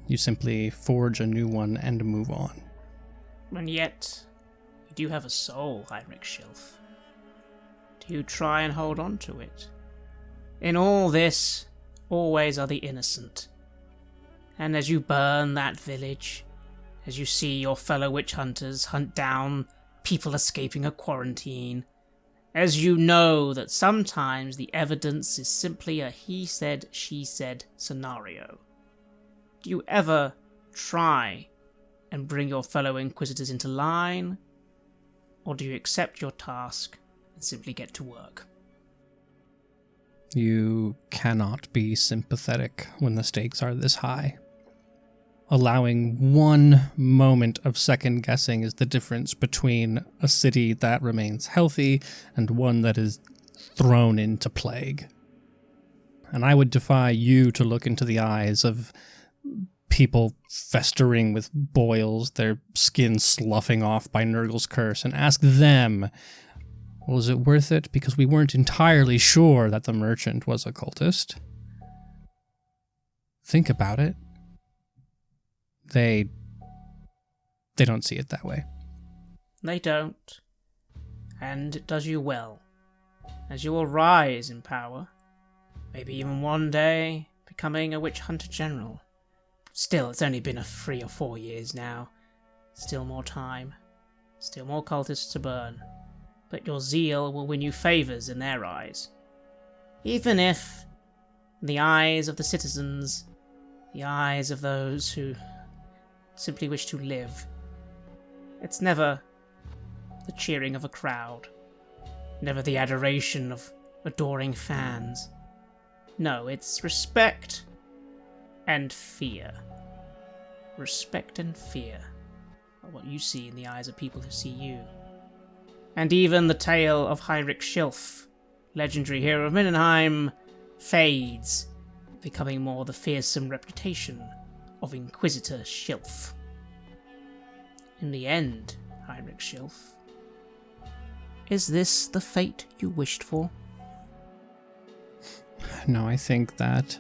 You simply forge a new one and move on. And yet, you do have a soul, Heinrich Schilf. Do you try and hold on to it? In all this, always are the innocent. And as you burn that village, as you see your fellow witch hunters hunt down people escaping a quarantine, as you know that sometimes the evidence is simply a he said, she said scenario, do you ever try and bring your fellow Inquisitors into line, or do you accept your task and simply get to work? You cannot be sympathetic when the stakes are this high. Allowing one moment of second guessing is the difference between a city that remains healthy and one that is thrown into plague. And I would defy you to look into the eyes of people festering with boils, their skin sloughing off by Nurgle's curse, and ask them, was it worth it? Because we weren't entirely sure that the merchant was a cultist. Think about it. They don't see it that way. They don't. And it does you well, as you will rise in power, maybe even one day becoming a witch hunter general. Still, it's only been 3 or 4 years now. Still more time. Still more cultists to burn. But your zeal will win you favours in their eyes. Even if, in the eyes of the citizens, the eyes of those who simply wish to live, it's never the cheering of a crowd. Never the adoration of adoring fans. No, it's respect and fear. Respect and fear are what you see in the eyes of people who see you. And even the tale of Heinrich Schilf, legendary hero of Mindenheim, fades, becoming more the fearsome reputation of Inquisitor Schilf. In the end, Heinrich Schilf, is this the fate you wished for? No, I think that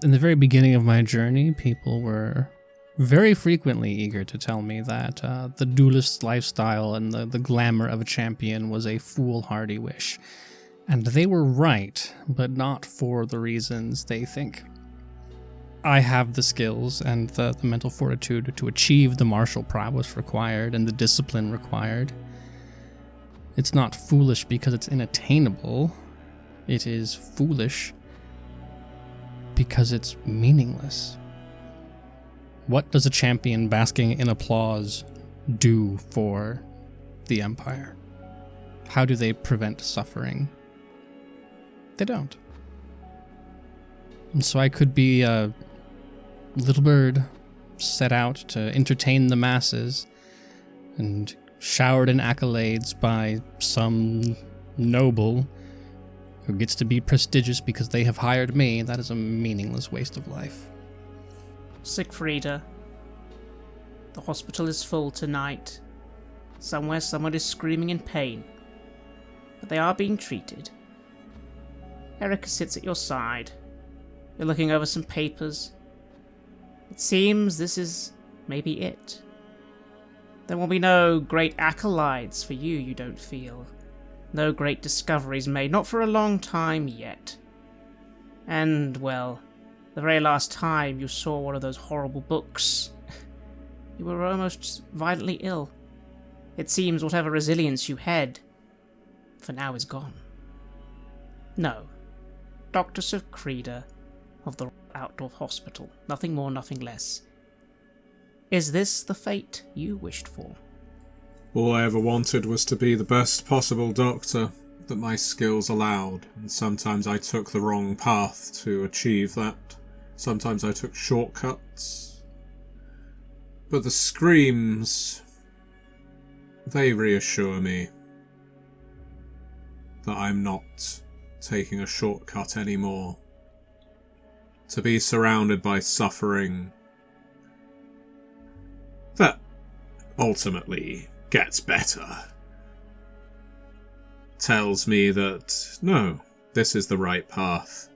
in the very beginning of my journey, people were very frequently eager to tell me that the duelist lifestyle and the glamour of a champion was a foolhardy wish. And they were right, but not for the reasons they think. I have the skills and the mental fortitude to achieve the martial prowess required and the discipline required. It's not foolish because it's inattainable. It is foolish because it's meaningless. What does a champion basking in applause do for the Empire? How do they prevent suffering? They don't. And so I could be a little bird set out to entertain the masses and showered in accolades by some noble who gets to be prestigious because they have hired me. That is a meaningless waste of life. Siegfrieda, the hospital is full tonight. Somewhere someone is screaming in pain, but they are being treated. Erica sits at your side. You're looking over some papers. It seems this is maybe it. There will be no great acolytes for you, you don't feel. No great discoveries made, not for a long time yet. And, well, the very last time you saw one of those horrible books, you were almost violently ill. It seems whatever resilience you had, for now is gone. No. Dr. Secreda of the Outdoor Hospital. Nothing more, nothing less. Is this the fate you wished for? All I ever wanted was to be the best possible doctor that my skills allowed, and sometimes I took the wrong path to achieve that. Sometimes I took shortcuts. But the screams, they reassure me that I'm not taking a shortcut anymore. To be surrounded by suffering that ultimately gets better tells me that, no, this is the right path.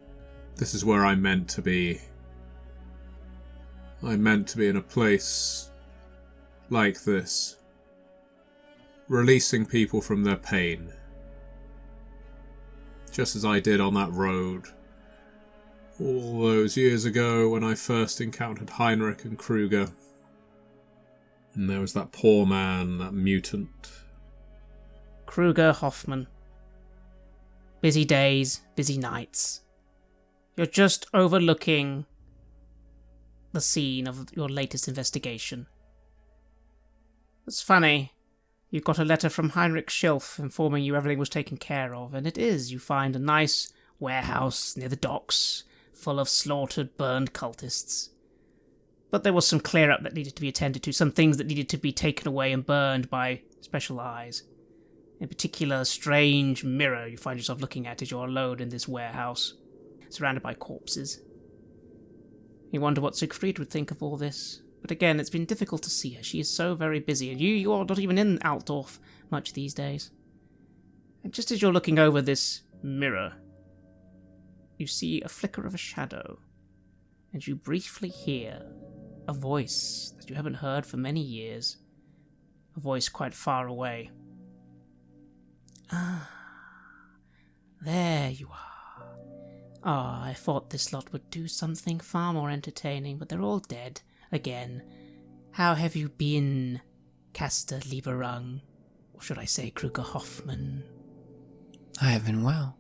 This is where I'm meant to be. I'm meant to be in a place like this, releasing people from their pain. Just as I did on that road all those years ago when I first encountered Heinrich and Kruger. And there was that poor man, that mutant. Kruger Hoffman. Busy days, busy nights. You're just overlooking the scene of your latest investigation. It's funny. You got a letter from Heinrich Schilf informing you everything was taken care of, and it is. You find a nice warehouse near the docks, full of slaughtered, burned cultists. But there was some clear-up that needed to be attended to, some things that needed to be taken away and burned by special eyes. In particular, a strange mirror you find yourself looking at as you're alone in this warehouse, surrounded by corpses. You wonder what Siegfried would think of all this. But again, it's been difficult to see her. She is so very busy, and you're not even in Altdorf much these days. And just as you're looking over this mirror, you see a flicker of a shadow, and you briefly hear a voice that you haven't heard for many years, a voice quite far away. Ah, there you are. Ah, I thought this lot would do something far more entertaining, but they're all dead again. How have you been, Caster Lieberung? Or should I say Kruger Hoffman? I have been well.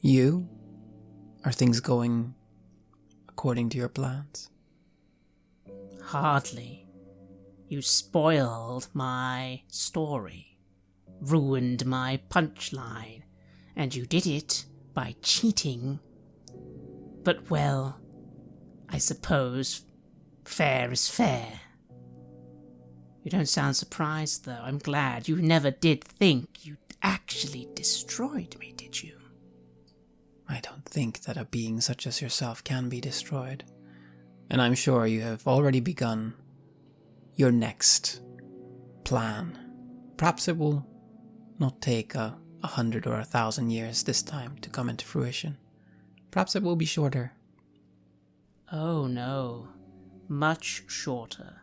You? Are things going according to your plans? Hardly. You spoiled my story, ruined my punchline, and you did it by cheating. But well, I suppose fair is fair. You don't sound surprised, though. I'm glad. You never did think you'd actually destroyed me, did you? I don't think that a being such as yourself can be destroyed. And I'm sure you have already begun your next plan. Perhaps it will not take 100 or 1,000 years this time to come into fruition. Perhaps it will be shorter. Oh no, much shorter.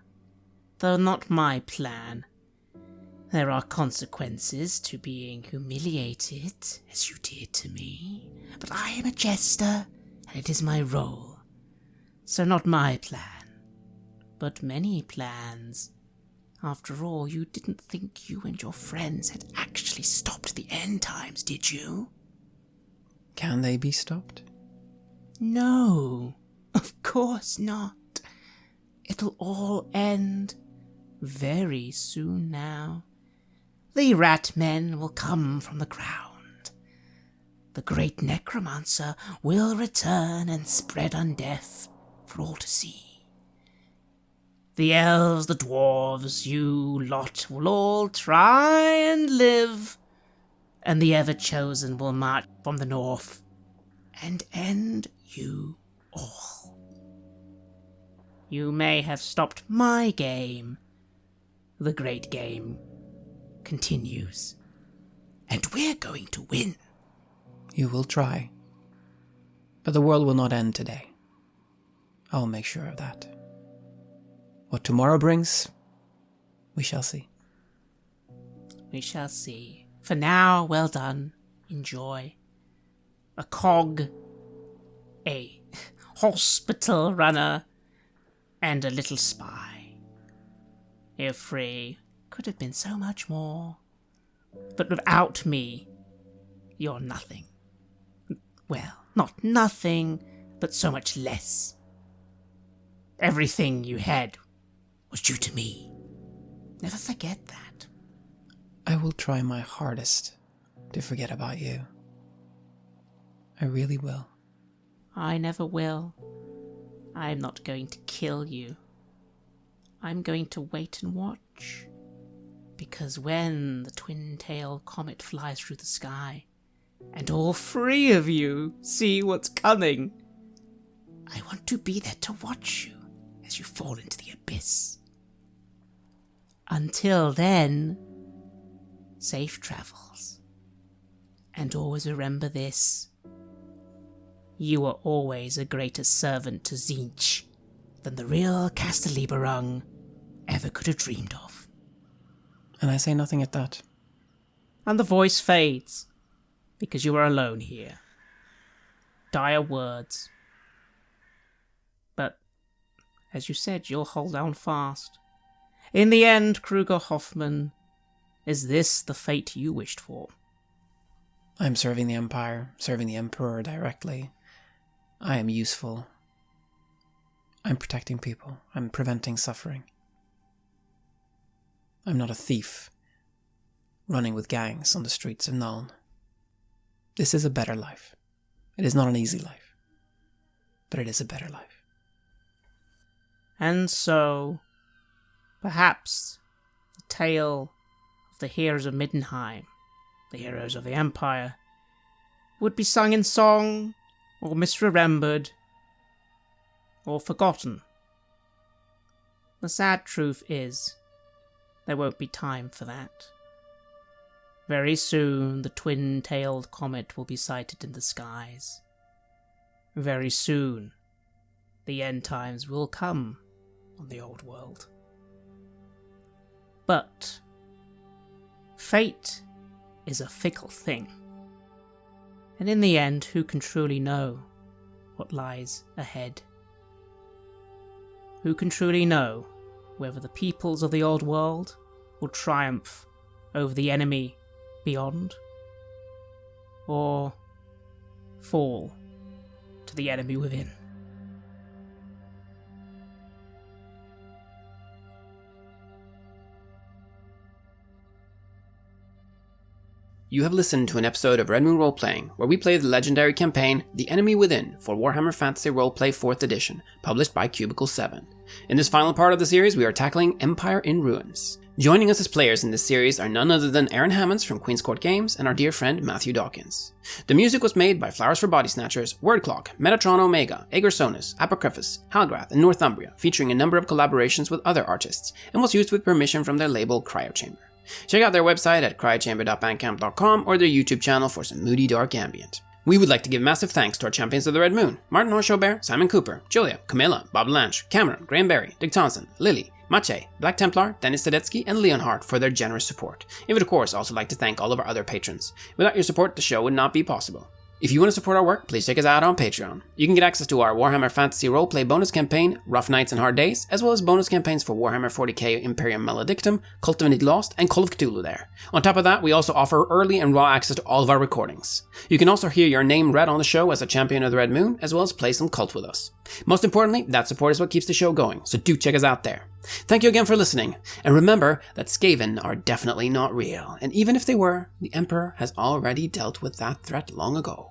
Though not my plan. There are consequences to being humiliated, as you did to me. But I am a jester, and it is my role. So not my plan, but many plans. After all, you didn't think you and your friends had actually stopped the end times, did you? Can they be stopped? No, of course not. It'll all end very soon now. The rat men will come from the ground. The great necromancer will return and spread undeath for all to see. The elves, the dwarves, you lot will all try and live, and the ever-chosen will march from the north and end you all. You may have stopped my game. The great game continues, and we're going to win. You will try. But the world will not end today. I'll make sure of that. What tomorrow brings, we shall see. We shall see. For now, well done. Enjoy. A cog, a hospital runner, and a little spy. You're free. Could have been so much more. But without me, you're nothing. Well, not nothing, but so much less. Everything you had was due to me. Never forget that. I will try my hardest to forget about you. I really will. I never will. I'm not going to kill you. I'm going to wait and watch. Because when the twin-tailed comet flies through the sky, and all three of you see what's coming, I want to be there to watch you as you fall into the abyss. Until then, safe travels. And always remember this. You are always a greater servant to Tzeentch than the real Castelliberung ever could have dreamed of. And I say nothing at that. And the voice fades, because you are alone here. Dire words. But, as you said, you'll hold on fast. In the end, Kruger Hoffman, is this the fate you wished for? I'm serving the Empire, serving the Emperor directly. I am useful. I'm protecting people. I'm preventing suffering. I'm not a thief, running with gangs on the streets of Nuln. This is a better life. It is not an easy life, but it is a better life. And so, perhaps the tale of the heroes of Middenheim, the heroes of the Empire, would be sung in song, or misremembered, or forgotten. The sad truth is, there won't be time for that. Very soon, the twin-tailed comet will be sighted in the skies. Very soon, the end times will come on the old world. But fate is a fickle thing. And in the end, who can truly know what lies ahead? Who can truly know whether the peoples of the old world will triumph over the enemy beyond, or fall to the enemy within? You have listened to an episode of Red Moon Roleplaying, where we play the legendary campaign The Enemy Within for Warhammer Fantasy Roleplay 4th Edition, published by Cubicle 7. In this final part of the series, we are tackling Empire in Ruins. Joining us as players in this series are none other than Aaron Hammonds from Queen's Court Games and our dear friend Matthew Dawkins. The music was made by Flowers for Body Snatchers, Wordclock, Metatron Omega, Aegersonus, Apocryphus, Halgrath, and Northumbria, featuring a number of collaborations with other artists, and was used with permission from their label Cryochamber. Check out their website at cryochamber.bandcamp.com or their YouTube channel for some moody dark ambient. We would like to give massive thanks to our champions of the Red Moon: Martin Heuschober, Simon Cooper, Julia, Camilla, Bob Lange, Cameron, Graham Barey, Dick Thomson, Lily, Maciej, Black Templar, Dennis Sadecki, and Leonhardt for their generous support. We would of course also like to thank all of our other patrons. Without your support, the show would not be possible. If you want to support our work, please check us out on Patreon. You can get access to our Warhammer Fantasy Roleplay bonus campaign, Rough Nights and Hard Days, as well as bonus campaigns for Warhammer 40k Imperium Maledictum, Cult of Indeed Lost, and Call of Cthulhu there. On top of that, we also offer early and raw access to all of our recordings. You can also hear your name read on the show as a champion of the Red Moon, as well as play some Cult with us. Most importantly, that support is what keeps the show going, so do check us out there. Thank you again for listening, and remember that Skaven are definitely not real, and even if they were, the Emperor has already dealt with that threat long ago.